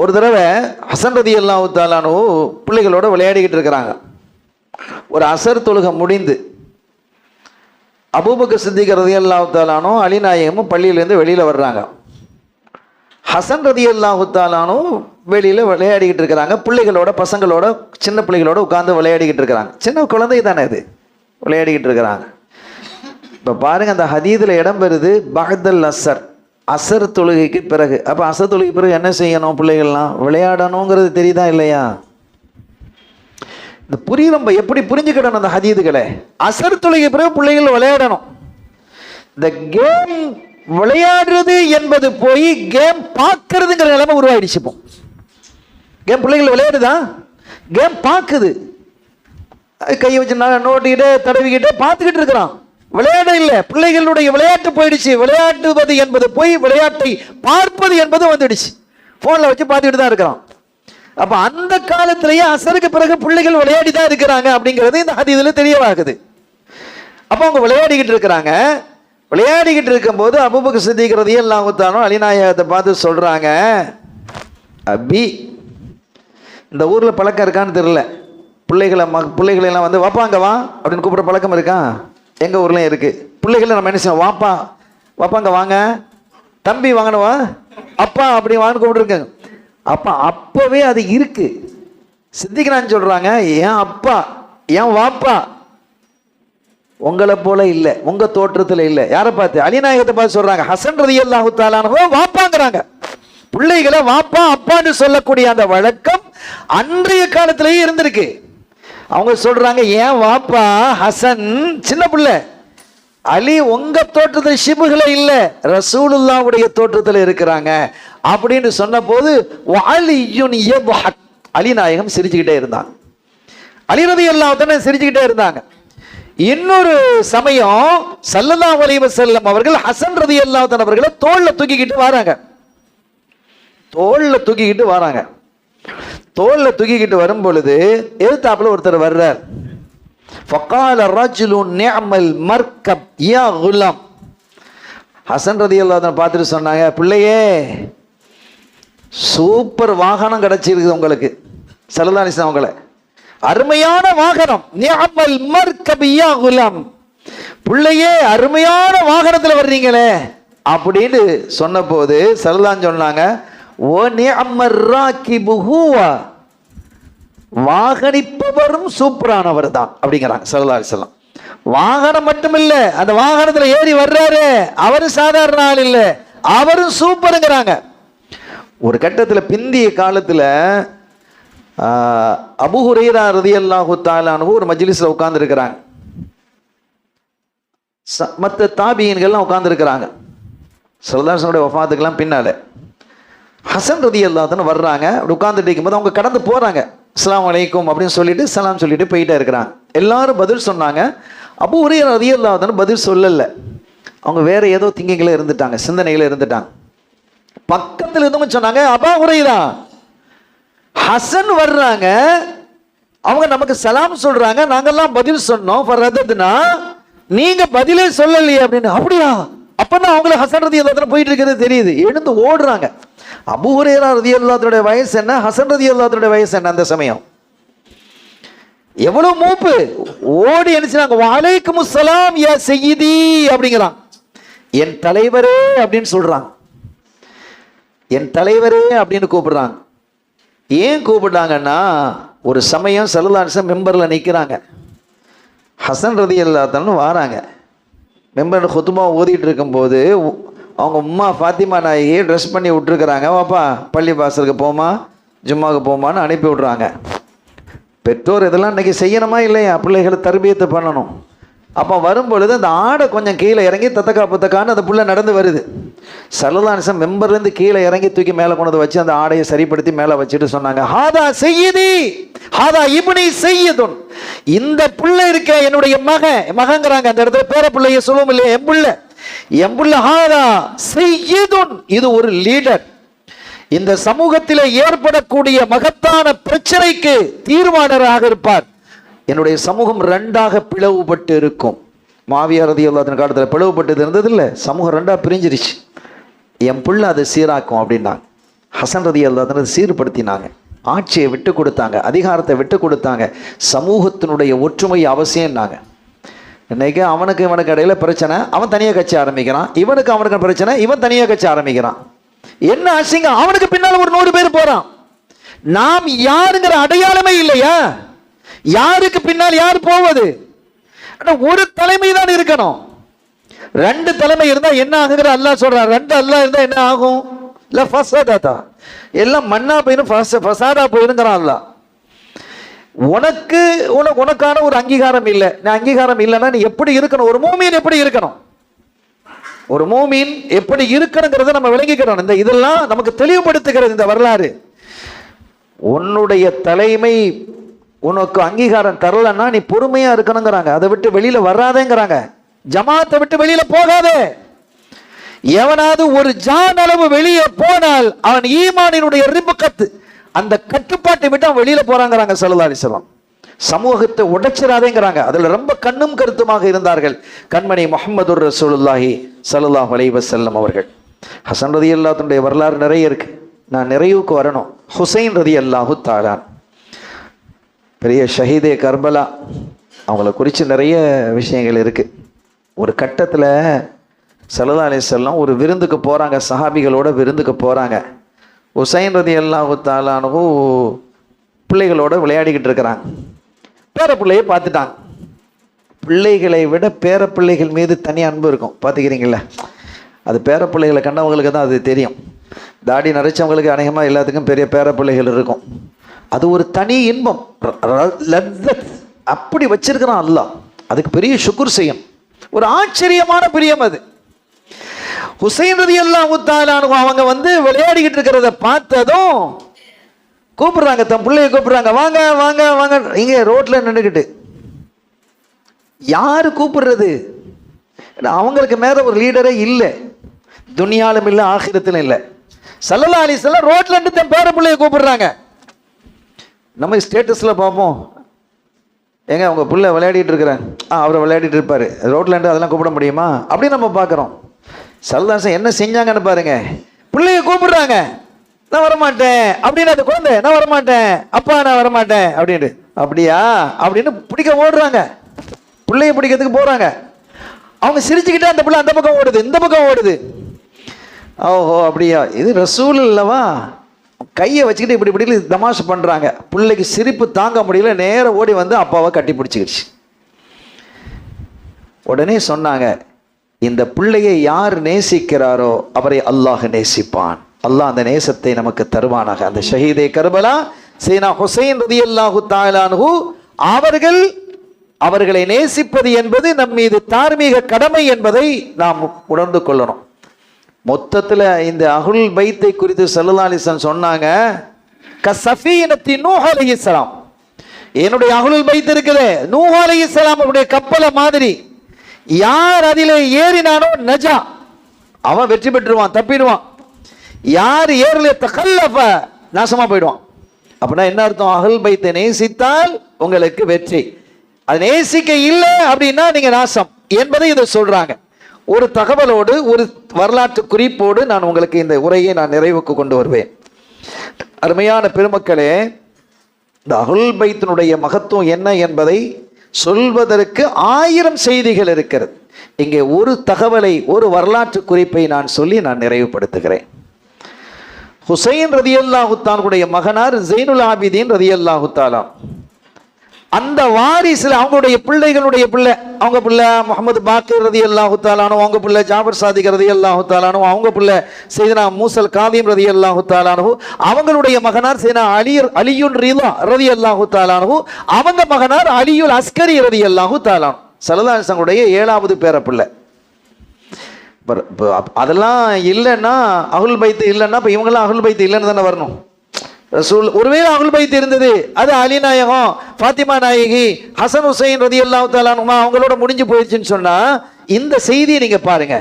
[SPEAKER 1] ஒரு தடவை ஹசன் ரலியல்லாஹு தஆலா அன்ஹு பிள்ளைகளோட விளையாடிக்கிட்டு இருக்கிறாங்க. ஒரு அசர் தொழுகை முடிந்து அபூபக்கர் சித்திக் ரலியல்லாஹு தஆலா அன்ஹு அலி நாயகமும் பள்ளியிலேருந்து வெளியில் வர்றாங்க. ஹசன் ரலியல்லாஹு தஆலா அன்ஹு வெளியில் விளையாடிக்கிட்டு இருக்கிறாங்க. பிள்ளைகளோட, பசங்களோட, சின்ன பிள்ளைகளோட உட்காந்து விளையாடிக்கிட்டு இருக்கிறாங்க. சின்ன குழந்தை தானே இது, விளையாடிக்கிட்டு இருக்கிறாங்க. இப்போ பாருங்கள், அந்த ஹதீதில் இடம் பெறுது பஹ்தல் அசர் தொழுகைக்கு பிறகு. அப்போ அசர் தொழுகைக்கு பிறகு என்ன செய்யணும், பிள்ளைகள்லாம் விளையாடணுங்கிறது தெரியுதா இல்லையா? இந்த நம்ம எப்படி புரிஞ்சுக்கிடணும் அந்த ஹதீதுகளை. அசர் தொழுகை பிறகு பிள்ளைகள் விளையாடணும். இந்த கேம் விளையாடுறது என்பது போய் கேம் பார்க்கறதுங்கிற நிலைமை உருவாயிடுச்சு. இப்போ கேம் பிள்ளைகள் விளையாடுதா, கேம் பார்க்குது, கையை வச்சு நோட்டிக்கிட்டே தடவிக்கிட்டே பார்த்துக்கிட்டு இருக்கிறான். விளையாட இல்லை, பிள்ளைகளுடைய விளையாட்டு போயிடுச்சு. விளையாடுவது என்பது போய் விளையாட்டை பார்ப்பது என்பது வந்துடுச்சு. போன்ல வச்சு பார்த்துக்கிட்டு தான் இருக்கிறான். அப்ப அந்த காலத்திலேயே அசருக்கு பிறகு பிள்ளைகள் விளையாடி தான் இருக்கிறாங்க அப்படிங்கிறது இந்த ஹதீஸ்ல தெரியவாகுது. அப்போ அவங்க விளையாடிக்கிட்டு இருக்கிறாங்க. விளையாடிக்கிட்டு இருக்கும்போது அபூபக்கர் சித்திக் ரலியல்லாஹு தஆலா அலி நாயகத்தை பார்த்து சொல்றாங்க, அபி, இந்த ஊர்ல பழக்கம் இருக்கான்னு தெரியல, பிள்ளைகளெல்லாம் வாப்பாங்க வா அப்படின்னு கூப்பிட்ற பழக்கம் இருக்கா? எங்கள் ஊர்லேயும் இருக்குது. பிள்ளைகளை நம்ம என்ன செய்வோம், வாப்பாங்க வாங்க, தம்பி வாங்கணுவா, அப்பா அப்படி வாங்கன்னு கூப்பிட்டுருக்கேங்க. அப்பா அப்போவே அது இருக்குது. சித்திக்கிறான்னு சொல்கிறாங்க, ஏன் அப்பா ஏன் வாப்பா உங்களை போல இல்லை, உங்கள் தோற்றத்தில் இல்லை. யாரை பார்த்து? அலிநாயகத்தை பார்த்து சொல்கிறாங்க. ஹசன் ரலியல்லாஹு தஆலா அன்ஹு வாப்பாங்கிறாங்க. பிள்ளைகளை வாப்பா அப்பான்னு சொல்லக்கூடிய அந்த வழக்கம் அன்றைய காலத்திலேயே இருந்திருக்கு. அவங்க சொல்றாங்க, ஏன் வாப்பா ஹசன் சின்ன பிள்ளை, அலி உங்க தோற்றத்தில் ஷிபுகளை இல்லை, ரசூலுல்லாவுடைய தோற்றத்தில் இருக்கிறாங்க அப்படின்னு சொன்ன போது அலி நாயகம் சிரிச்சுக்கிட்டே இருந்தாங்க. அலி ரலியல்லாஹு தஆலா சிரிச்சுக்கிட்டே இருந்தாங்க. இன்னொரு சமயம் ஸல்லல்லாஹு அலைஹி வஸல்லம் அவர்கள் ஹசன் ரலியல்லாஹு தஆலா அவர்களை தோல்ல தூக்கிக்கிட்டு வராங்க. தோல்ல தூக்கிக்கிட்டு வரும் பொழுது எதிர்த்தாப்புல ஒருத்தர் வர்றார். ஃபகால ரஜுலுன் நிஅமல் மர்கப் யா குலாம். ஹசன் ரலியல்லாஹு அன்ஹு பார்த்துட்டு சொன்னாங்க, பிள்ளையே சூப்பர் வாகனம் கிடைச்சிருக்கு உங்களுக்கு. ஸல்லல்லாஹு அலைஹி வஸல்லம் அவங்கள அருமையான வாகனம். நிஅமல் மர்கபியா குலாம், பிள்ளையே அருமையான வாகனத்தில் வர்றீங்களே அப்படின்னு சொன்ன போது ஸல்லல்லாஹு சொன்னாங்க, ஓ நிஅமர் ராகிபு ஹுவா, வாகனிப்பவரும் சூப்பரானவர் தான் அப்படிங்கிறாங்க ஸல்லல்லாஹு அலைஹி வஸல்லம். வாகனம் மட்டும் இல்ல, அந்த வாகனத்தில் ஏறி வர்றாரு அவரு சாதாரண ஆள் இல்லை, அவரும் சூப்பருங்கிறாங்க. ஒரு கட்டத்தில் பிந்திய காலத்தில் அபூ ஹுரைரா ரலியல்லாஹு தஆலா அன்ஹு ஒரு மஜ்லிஸில் உட்கார்ந்துருக்கிறாங்க. மற்ற தாபியீன்கள்லாம் உட்கார்ந்துருக்கிறாங்க. ஸல்லல்லாஹு அலைஹி வஸல்லம் வஃபாத்துக்கெல்லாம் பின்னால ஹசன் ரலியல்லாஹு அன்ஹு வர்றாங்க. அப்படி உட்கார்ந்துட்டு இருக்கும்போது அவங்க கடந்து போகிறாங்க. அஸ்ஸலாமு அலைக்கும் அப்படின்னு சொல்லிட்டு சலாம் சொல்லிட்டு போயிட்டே இருக்கிறாங்க. எல்லாரும் பதில் சொன்னாங்க. அபூ ஹுரைரா ரலியல்லாஹு அன்ஹு பதில் சொல்லலை. அவங்க வேற ஏதோ திங்கிங்கில் இருந்துட்டாங்க, சிந்தனையில் இருந்துட்டாங்க. பக்கத்தில் இருந்தவங்க சொன்னாங்க, அபூ ஹுரைரா ஹசன் வர்றாங்க, அவங்க நமக்கு சலாம் சொல்றாங்க, நாங்கெல்லாம் பதில் சொன்னோம், நீங்க பதிலே சொல்லலையே அப்படின்னு. அப்படியா? அப்பதான் அவங்கள ஹசன் ரலியல்லாஹு அன்ஹு போயிட்டு இருக்கிறது தெரியுது. எழுந்து ஓடுறாங்க. அபூ ஹுரைரா ரலியல்லாஹு அன்ஹுடைய வயசு என்ன, ஹசன் ரலியல்லாஹு அன்ஹுடைய வயசு என்ன அந்த சமயம்? எவ்வளவு மூப்பு! ஓடி அனுப்பிச்சாங்க, வலைக்கும் ஸலாம் யா சய்யிதி அப்படிங்கிறான். என் தலைவரே அப்படின்னு சொல்றாங்க. என் தலைவரே அப்படின்னு கூப்பிடுறாங்க. ஏன் கூப்பிடுறாங்கன்னா, ஒரு சமயம் ஸல்லல்லாஹு அலைஹி வஸல்லம் மெம்பரில் நிற்கிறாங்க. ஹசன் ரலியல்லாஹு அன்ஹு வாராங்க. மெம்பர் குத்துபா ஓதிட்டு இருக்கும்போது அவங்க உம்மா ஃபாத்திமா நாயகி ட்ரெஸ் பண்ணி விட்டுருக்குறாங்க. வாப்பா பள்ளி வாசலுக்கு போமா, ஜும்மாவுக்கு போமான்னு அனுப்பி விட்றாங்க. பெற்றோர் இதெல்லாம் இன்றைக்கி செய்யணுமா இல்லையா? பிள்ளைகளை தர்பியத்தை பண்ணணும். அப்போ வரும்பொழுது அந்த ஆடை கொஞ்சம் கீழே இறங்கி தத்தக்கா புத்தக்கான்னு அந்த புள்ள நடந்து வருது. ஸல்லல்லாஹு அலைஹி வஸல்லம் மெம்பர்லேருந்து கீழே இறங்கி தூக்கி மேலே கொண்டு வச்சு அந்த ஆடையை சரிப்படுத்தி மேலே வச்சுட்டு சொன்னாங்க, ஹாதா சய்யிதி ஹாதா இப்னி சய்யிதுன், இந்த பிள்ளை இருக்க என்னுடைய மகங்கிறாங்க. அந்த இடத்துல பேர பிள்ளைய சொல்லுவோம் இல்லையா, என் புள்ள ஹாதா சய்யிதுன், இது ஒரு லீடர். இந்த சமூகத்திலே ஏற்படக்கூடிய மகத்தான பிரச்சனைக்கு தீர்மானராக இருப்பார். என்னுடைய சமூகம் ரெண்டாக பிளவுபட்டு இருக்கும். மாவியா ரலியல்லாஹு அன்ஹு காலத்தில் பிளவுபட்டு இருந்தது இல்லை, சமூகம் ரெண்டாக பிரிஞ்சிருச்சு. என் பிள்ளை அதை சீராக்கும் அப்படின்னாங்க. ஹசன் ரலியல்லாஹு அன்ஹு சீர்படுத்தினாங்க. ஆட்சியை விட்டு கொடுத்தாங்க, அதிகாரத்தை விட்டு கொடுத்தாங்க. சமூகத்தினுடைய ஒற்றுமை அவசியம்னாங்க. இன்னைக்கு அவனுக்கு இவனுக்கு இடையில பிரச்சனை, அவன் தனியாக கட்சி ஆரம்பிக்கிறான். இவனுக்கு அவனுக்கு பிரச்சனை, இவன் தனியாக கட்சி ஆரம்பிக்கிறான். என்ன அசிங்கம்! அவனுக்கு பின்னால் ஒரு 100 பேர் போறான். நாம் யாருங்கிற அடையாளமே இல்லையா? யாருக்கு பின்னால் யார் போவது? ஒரு தலைமை தான் இருக்கணும். 2 தலைமை இருந்தா என்ன ஆகுங்கிற அல்லாஹ் சொல்றான். 2 அல்லாஹ் இருந்தா என்ன ஆகும்? இல்ல ஃபஸாதா, எல்லாம் மண்ணா போயிடும், ஃபஸாதா போயிடுங்கிறான் அல்லாஹ். உனக்கான ஒரு அங்கீகாரம் இல்லை. நான் அங்கீகாரம் இல்லைன்னா நீ எப்படி இருக்கணும்? ஒரு மூமீன் எப்படி இருக்கணும்? ஒரு மூமீன் எப்படி இருக்கணுங்கிறத நம்ம விளங்கிக்கிறோம். இதெல்லாம் நமக்கு தெளிவுபடுத்துகிறது இந்த வரலாறு. உன்னுடைய தலைமை உனக்கு அங்கீகாரம் தரலன்னா நீ பொறுமையா இருக்கணுங்கிறாங்க. அதை விட்டு வெளியில வராதேங்கிறாங்க. ஜமாத்தை விட்டு வெளியில போகாதே. எவனாவது ஒரு ஜான் அளவு வெளியே போனால் அவன் ஈமானினுடைய ரிபுகத், அந்த கட்டுப்பாட்டை விட்டு அவன் வெளியில போறாங்கிறாங்க ஸல்லல்லாஹு அலைஹி வஸல்லம். சமூகத்தை உடைச்சிடாதேங்கிறாங்க. அதுல ரொம்ப கண்ணும் கருத்துமாக இருந்தார்கள் கண்மணி முஹம்மதுர் ரசூலுல்லாஹி ஸல்லல்லாஹு அலைஹி வஸல்லம் அவர்கள். ஹசன் ரலியல்லாஹு அன்ஹுடைய வரலாறு நிறைய இருக்கு. நான் நிறைவுக்கு வரணும். ஹுசைன் ரலியல்லாஹு தஆலா பெரிய ஷஹீதே கர்பலா, அவங்கள குறித்து நிறைய விஷயங்கள் இருக்கு. ஒரு கட்டத்தில் ஸல்லல்லாஹு அலைஹி வஸல்லம் ஒரு விருந்துக்கு போகிறாங்க, சஹாபிகளோட விருந்துக்கு போகிறாங்க. ஹுசைன் ரலியல்லாஹு தஆலா அன்ஹு பிள்ளைகளோட விளையாடிக்கிட்டு இருக்கிறாங்க. பேர பிள்ளையை பார்த்துட்டாங்க. பிள்ளைகளை விட பேர பிள்ளைகள் மீது தனி அன்பு இருக்கும், பார்த்துக்கிறீங்களா? அது பேர பிள்ளைகளை கண்டவங்களுக்கு தான் அது தெரியும். தாடி நரைச்சவங்களுக்கு அநேகமாக எல்லாத்துக்கும் பெரிய பேர பிள்ளைகள் இருக்கும். அது ஒரு தனி இன்பம், அப்படி வச்சிருக்கிறான் அல்லாஹ். அதுக்கு பெரிய ஷுக்ர் செய்யும். ஒரு ஆச்சரியமான பிரியம் அது. ஹுசைன் ரலியல்லாஹு தஆலா அன்ஹு அவங்க விளையாடிக்கிட்டு இருக்கிறத பார்த்ததும் கூப்பிடுறாங்க, தன் பிள்ளைய கூப்பிடுறாங்க, வாங்க வாங்க வாங்க. இங்கே ரோட்ல நின்றுக்கிட்டு யாரு கூப்பிடுறது? அவங்களுக்கு மேல ஒரு லீடரே இல்லை, துனியாலும் இல்லை, ஆகிரத்திலும் இல்லை. ஸல்லல்லாஹு அலைஹி வஸல்லம் ரோட்ல இருந்து தன் பேர பிள்ளைய கூப்பிடுறாங்க. நம்ம ஸ்டேட்டஸ்ல பார்ப்போம், ஏங்க அவங்க பிள்ளை விளையாடிட்டு இருக்கிறேன், அவரை விளையாடிட்டு இருப்பாரு, ரோட்ல இருந்து அதெல்லாம் கூப்பிட முடியுமா அப்படின்னு நம்ம பார்க்குறோம். ஸல்லல்லாஹு அலைஹி வஸல்லம் என்ன செஞ்சாங்கன்னு பாருங்க. பிள்ளைய கூப்பிடுறாங்க, நான் வரமாட்டேன் அப்படின்னு அந்த குழந்தை, நான் வரமாட்டேன் அப்பா, நான் வரமாட்டேன் அப்படின்னு. அப்படியா அப்படின்னு பிடிக்க ஓடுறாங்க, பிள்ளைய பிடிக்கிறதுக்கு போறாங்க. அவங்க சிரிச்சுக்கிட்டே அந்த பிள்ளை அந்த பக்கம் ஓடுது, இந்த பக்கம் ஓடுது. ஓஹோ அப்படியா, இது ரசூல் இல்லவா? கையை வச்சுக்கிட்டு இப்படி இப்படி தமாஷ் பண்றாங்க. பிள்ளைக்கு சிரிப்பு தாங்க முடியல, நேரம் ஓடி வந்து அப்பாவை கட்டி பிடிச்சிக்கிடுச்சு. உடனே சொன்னாங்க, இந்த பிள்ளையை யார் நேசிக்கிறாரோ அவரை அல்லாஹ் நேசிப்பான், அல்லாஹ் அந்த நேசத்தை நமக்கு தருவானாக. அந்த ஷஹீதே கர்பலா சையதுனா ஹுசைன் ரலியல்லாஹு தஆலா அன்ஹு அவர்களை நேசிப்பது என்பது நம் மீது தார்மீக கடமை என்பதை நாம் உணர்ந்து கொள்ளணும். மொத்தத்தில் இந்த அஹ்லுல் பைத்தை குறித்து ஸல்லல்லாஹு அலைஹி வஸல்லம் சொன்னாங்க, கஸஃபீனத்தி நூஹ் அலைஹிஸ்ஸலாம், என்னுடைய அஹ்லுல் பைத் இருக்குது நூஹ் அலைஹிஸ்ஸலாம் அவருடைய கப்பலை மாதிரி. யார் அதிலே ஏறினானோ நஜா, அவன் வெற்றி பெற்றுவான், தப்பிடுவான். யார் ஏறல தகல்லஃப, நாசமா போயிடுவான். அப்படின்னா என்ன அர்த்தம்? அஹ்லுல் பைத்தை நேசித்தால் உங்களுக்கு வெற்றி, அது நேசிக்க இல்லை அப்படின்னா நீங்க நாசம் என்பதை இதை சொல்றாங்க. ஒரு தகவலோடு ஒரு வரலாற்று குறிப்போடு நான் உங்களுக்கு இந்த உரையை நான் நிறைவுக்கு கொண்டு வருவேன். அருமையான பெருமக்களே, இந்த அஹ்லுல் பைத்தினுடைய மகத்துவம் என்ன என்பதை சொல்வதற்கு 1000 செய்திகள் இருக்கிறது. இங்கே ஒரு தகவலை, ஒரு வரலாற்று குறிப்பை நான் சொல்லி நான் நிறைவுபடுத்துகிறேன். ஹுசைன் ரலியல்லாஹு தஆலாவுடைய மகனார் ஜைனுல் ஆபிதீன் ரலியல்லாஹு தஆலா, அந்த வாரிசுல அவங்களுடைய பிள்ளைகளுடைய பிள்ளை, அவங்க பிள்ளை முகமது பாக்கிர் ரலியல்லாஹு தஆலா அன்ஹு, அவங்க பிள்ளை ஜாபர் சாதிக் ரலியல்லாஹு தஆலா அன்ஹு, அவங்க பிள்ளை சையதுனா மூசல் காதீம் ரலியல்லாஹு தஆலா அன்ஹு, அவங்களுடைய மகனார் சையதுனா அலியுன் ரிலா ரலியல்லாஹு தஆலா அன்ஹு, அவங்க மகனார் அலியுல் அஸ்கரி ரலியல்லாஹு தஆலா அன்ஹு. ஸல்லல்லாஹு அலைஹி வஸல்லம் 7வது பேர பிள்ளை. அதெல்லாம் இல்லைன்னா, அஹ்லுல் பைத் இல்லைன்னா இப்போ இவங்கெல்லாம் அஹ்லுல் பைத் இல்லைன்னு தானே வரணும். ரசூல் ஒருவேளை அஹ்லுல் பைத் இருந்தது, அது அலி நாயகம், ஃபாத்திமா நாயகி, ஹசன் ஹுசைன் ரலியல்லாஹு தஆலா அன்ஹுமா அவங்களோட முடிஞ்சு போயிடுச்சுன்னு சொன்னா, இந்த செய்தியை நீங்க பாருங்க.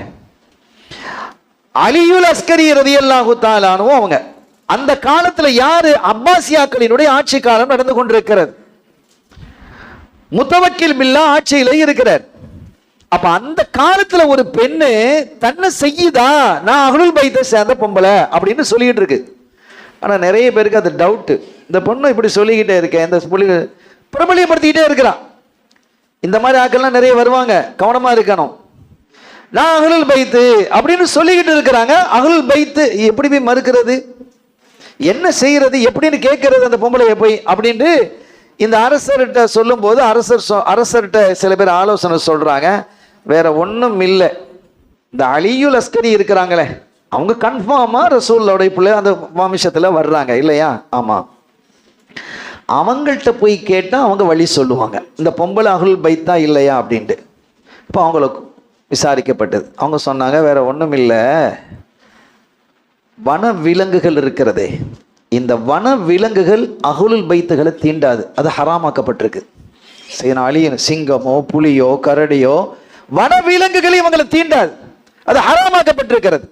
[SPEAKER 1] அலியுல் அஸ்கரி ரலியல்லாஹு தஆலா அன்ஹு அவங்க அந்த காலத்துல யாரு? அப்பாசியாக்களினுடைய ஆட்சி காலம் நடந்து கொண்டிருக்கிறது. முத்தவக்கில் பில்லா ஆட்சியில இருக்கிறார். அப்ப அந்த காலத்துல ஒரு பெண்ணு தன்னை செய்யுதா, நான் அஹ்லுல் பைத்தை சேர்ந்த பொம்பளை அப்படின்னு சொல்லிட்டு இருக்கு. ஆனா நிறைய பேருக்கு அது டவுட்டு, இந்த பொண்ணு இப்படி சொல்லிக்கிட்டே இருக்கேன், இந்த பிரபலியப்படுத்திக்கிட்டே இருக்கிறான். இந்த மாதிரி ஆட்கள்லாம் நிறைய வருவாங்க, கவனமா இருக்கணும். நான் அஹ்லுல் பைத்து அப்படின்னு சொல்லிக்கிட்டு இருக்கிறாங்க. அஹ்லுல் பைத்து எப்படி போய் மறுக்கிறது, என்ன செய்யறது, எப்படின்னு கேட்கறது அந்த பொம்பளையை போய் அப்படின்ட்டு இந்த அரசர்கிட்ட சொல்லும் போது அரசர்கிட்ட சில பேர் ஆலோசனை சொல்றாங்க, வேற ஒன்றும் இல்லை, இந்த அலியுல் அஸ்கரி இருக்கிறாங்களே அவங்க கன்ஃபார்மா ரசூலுடைய பிள்ளை அந்த வம்சத்தில் வர்றாங்க இல்லையா? ஆமா, அவங்கள்ட்ட போய் கேட்டால் அவங்க வழி சொல்லுவாங்க, இந்த பொம்பளை அஹ்லுல் பைத்தா இல்லையா அப்படின்ட்டு. இப்போ அவங்களுக்கு விசாரிக்கப்பட்டது. அவங்க சொன்னாங்க, வேற ஒன்றும் இல்லை, வன விலங்குகள் இருக்கிறதே, இந்த வன விலங்குகள் அஹ்லுல் பைத்துகளை தீண்டாது, அது ஹராமாக்கப்பட்டிருக்கு. சையதுனா அலி, சிங்கமோ புலியோ கரடியோ வன விலங்குகளை இவங்களை தீண்டாது, அது ஹராமாக்கப்பட்டிருக்கிறது.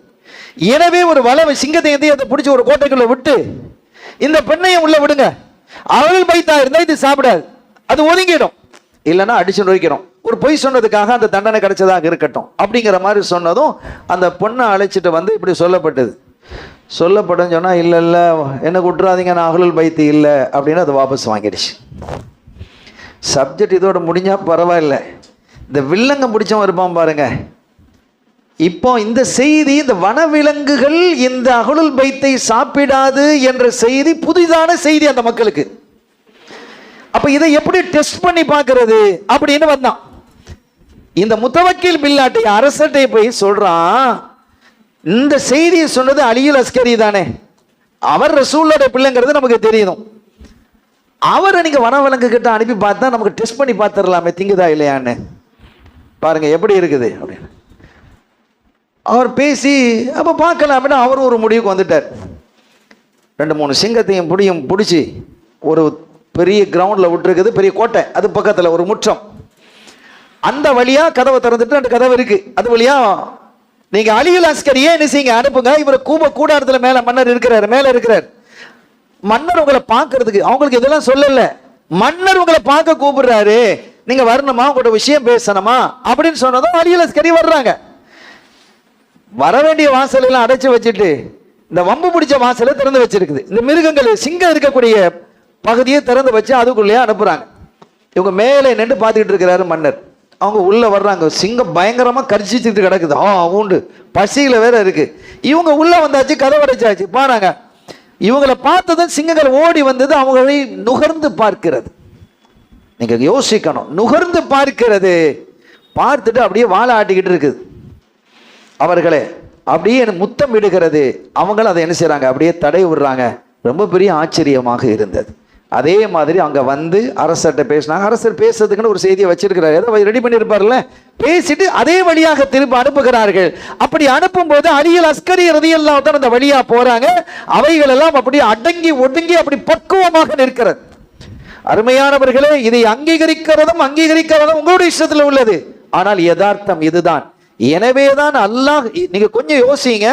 [SPEAKER 1] எனவே ஒரு சிங்கத்தை அதை பிடிச்சி ஒரு கோட்டைக்குள்ள விட்டு இந்த பெண்ணையும் உள்ள விடுங்க, அஹ்லுல் பைத்தா இருந்தா இது சாப்பிடாது, அது ஒதுங்கிடும், இல்லைன்னா அடிச்சு நொறுக்கிறோம், ஒரு பொய் சொன்னதுக்காக அந்த தண்டனை கிடைச்சதாக இருக்கட்டும் அப்படிங்கிற மாதிரி சொன்னதும் அந்த பொண்ணை அழைச்சிட்டு வந்து இப்படி சொல்லப்படும் சொன்னா, இல்லை இல்லை என்ன விட்டுறாதீங்க, நான் அஹ்லுல் பைத்து இல்லை அப்படின்னு அதை வாபஸ் வாங்கிடுச்சு. சப்ஜெக்ட் இதோட முடிஞ்சா பரவாயில்ல, இந்த வில்லங்க பிடிச்சவன் இருப்பான் பாருங்க. இப்போ இந்த செய்தி, இந்த வனவிலங்குகள் இந்த அஹ்லுல் பைத்தை சாப்பிடாது என்ற செய்தி புதிதான செய்தி அந்த மக்களுக்கு. அப்ப இதை எப்படி டெஸ்ட் பண்ணி பார்க்கிறது அப்படின்னு வந்தான். இந்த முத்தவக்கில் பில்லாட்டை அரசட்டை போய் சொல்றான், இந்த செய்தியை சொன்னது அலியுல் அஸ்கரி தானே, அவர் ரசூலோட பிள்ளைங்கிறது நமக்கு தெரியும், அவரை நீங்க வனவிலங்கு கிட்ட அனுப்பி பார்த்தா நமக்கு டெஸ்ட் பண்ணி பார்த்துடலாமே திங்குதா இல்லையான்னு, பாருங்க எப்படி இருக்குது அப்படின்னு அவர் பேசி அப்போ பார்க்கலாம் அப்படின்னா அவர் ஒரு முடிவுக்கு வந்துட்டார். 2-3 சிங்கத்தையும் பிடிச்சி ஒரு பெரிய கிரவுண்டில் விட்டுருக்குது, பெரிய கோட்டை, அது பக்கத்தில் ஒரு முற்றம், அந்த வழியா கதவை திறந்துட்டு 2 கதவு இருக்கு, அது வழியா நீங்க அலியுல் அஸ்கரியே என்ன செய்யுங்க, அனுப்புங்க, இவர் கூடாரத்தில் மேல மன்னர் இருக்கிறார், மேல இருக்கிறார், மன்னர் உங்களை பார்க்கறதுக்கு, அவங்களுக்கு இதெல்லாம் சொல்லல, மன்னர் உங்களை பார்க்க கூப்பிடுறாரு, நீங்க வரணுமா, உங்களோட விஷயம் பேசணுமா அப்படின்னு சொன்னதும் அலியுல் அஸ்கரி வர்றாங்க. வர வேண்டிய வாசல் எல்லாம் அடைச்சு வச்சுட்டு இந்த வம்பு பிடிச்ச வாசலை திறந்து வச்சிருக்குது. இந்த மிருகங்கள் சிங்கம் இருக்கக்கூடிய பகுதியை திறந்து வச்சு அதுக்குள்ளேயே அனுப்புறாங்க. இவங்க மேலே நின்று பார்த்துக்கிட்டு இருக்கிறாரு மன்னர். அவங்க உள்ள வர்றாங்க. சிங்கம் பயங்கரமா கரிச்சிட்டு கிடக்குது. உண்டு பசியில வேற இருக்கு. இவங்க உள்ள வந்தாச்சு, கதவு அடைச்சாச்சு. பாருங்க, இவங்களை பார்த்ததும் சிங்கங்கள் ஓடி வந்தது, அவங்களை நுகர்ந்து பார்க்கிறது. நீங்க யோசிக்கணும், நுகர்ந்து பார்க்கிறது. பார்த்துட்டு அப்படியே வாழை ஆட்டிக்கிட்டு இருக்குது. அவர்களே அப்படியே முத்தம் விடுகிறது. அவங்களும் அதை என்ன செய்யறாங்க, அப்படியே தடை விடுறாங்க. ரொம்ப பெரிய ஆச்சரியமாக இருந்தது. அதே மாதிரி அங்க வந்து அரசர்கிட்ட பேசினாங்க. அரசர் பேசுறதுக்குன்னு ஒரு செய்தியை வச்சிருக்கிறார், ஏதோ ரெடி பண்ணியிருப்பார்ல. பேசிட்டு அதே வழியாக திரும்ப அனுப்புகிறார்கள். அப்படி அனுப்பும் போது அலியல் அஸ்கரி ரலியல்லாஹு அன்ஹு அந்த வழியா போறாங்க. அவைகள் எல்லாம் அப்படி அடங்கி ஒடுங்கி அப்படி பக்குவமாக நிற்கிறது. அருமையானவர்களே, இதை அங்கீகரிக்கிறதும் உங்களுடைய இஷ்டத்தில் உள்ளது. ஆனால் யதார்த்தம் இதுதான். எனவேதான் அல்லாஹ், நீங்க கொஞ்சம் யோசிங்க,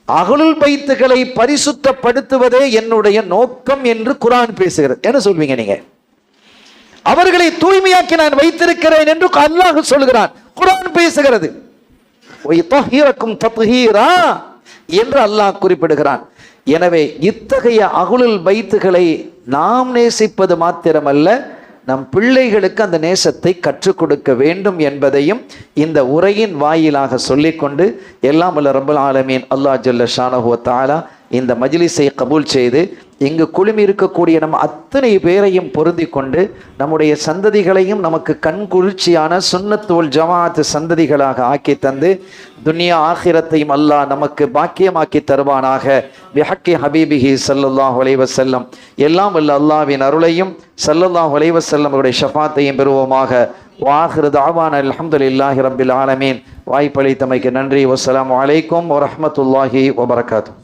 [SPEAKER 1] அஹ்லுல் பைத்துகளை பரிசுத்தப்படுத்துவதே என்னுடைய நோக்கம் என்று குர்ஆன் பேசுகிறது. என்ன சொல்வீங்க நீங்க? அவர்களை தூய்மையாக்கி நான் வைத்திருக்கிறேன் என்று அல்லாஹ் சொல்கிறான், குர்ஆன் பேசுகிறது. வயதஹிரக்கும் தத்ஹீரா என்று அல்லாஹ் குறிப்பிடுகிறான். எனவே இத்தகைய அஹ்லுல் பைத்துகளை நாம் நேசிப்பது மாத்திரமல்ல, நம் பிள்ளைகளுக்கு அந்த நேசத்தை கற்றுக் கொடுக்க வேண்டும் என்பதையும் இந்த உரையின் வாயிலாக சொல்லிக்கொண்டு, எல்லாம் வல்ல ரப்பல் ஆலமீன் அல்லாஹ் ஜல்ல ஷானஹு வ தஆலா இந்த மஜ்லிஸை கபூல் செய்து இங்கு குழுமி இருக்கக்கூடிய நம் அத்தனை பேரையும் பொருந்தி கொண்டு நம்முடைய சந்ததிகளையும் நமக்கு கண்குளிர்ச்சியான சுன்னத் வல் ஜமாஅத் சந்ததிகளாக ஆக்கி தந்து துன்யா ஆகிரத்தையும் அல்லாஹ் நமக்கு பாக்கியமாக்கி தருவானாக. பிஹக்கி ஹபீபிஹி ஸல்லல்லாஹு அலைஹி வஸல்லம். எல்லாம் வல்ல அல்லாஹ்வின் அருளையும் ஸல்லல்லாஹு அலைஹி வஸல்லம் அவருடைய ஷஃபாத்தையும் பெறுவோமாக. வாஹிரு தஅவானா அல்ஹம்துலில்லாஹி ரப்பில் ஆலமீன். வாய்ப்பளித்தமைக்கு நன்றி. வஸ்ஸலாமு அலைக்கும் வரஹ்மத்துல்லாஹி வபரகாத்துஹு.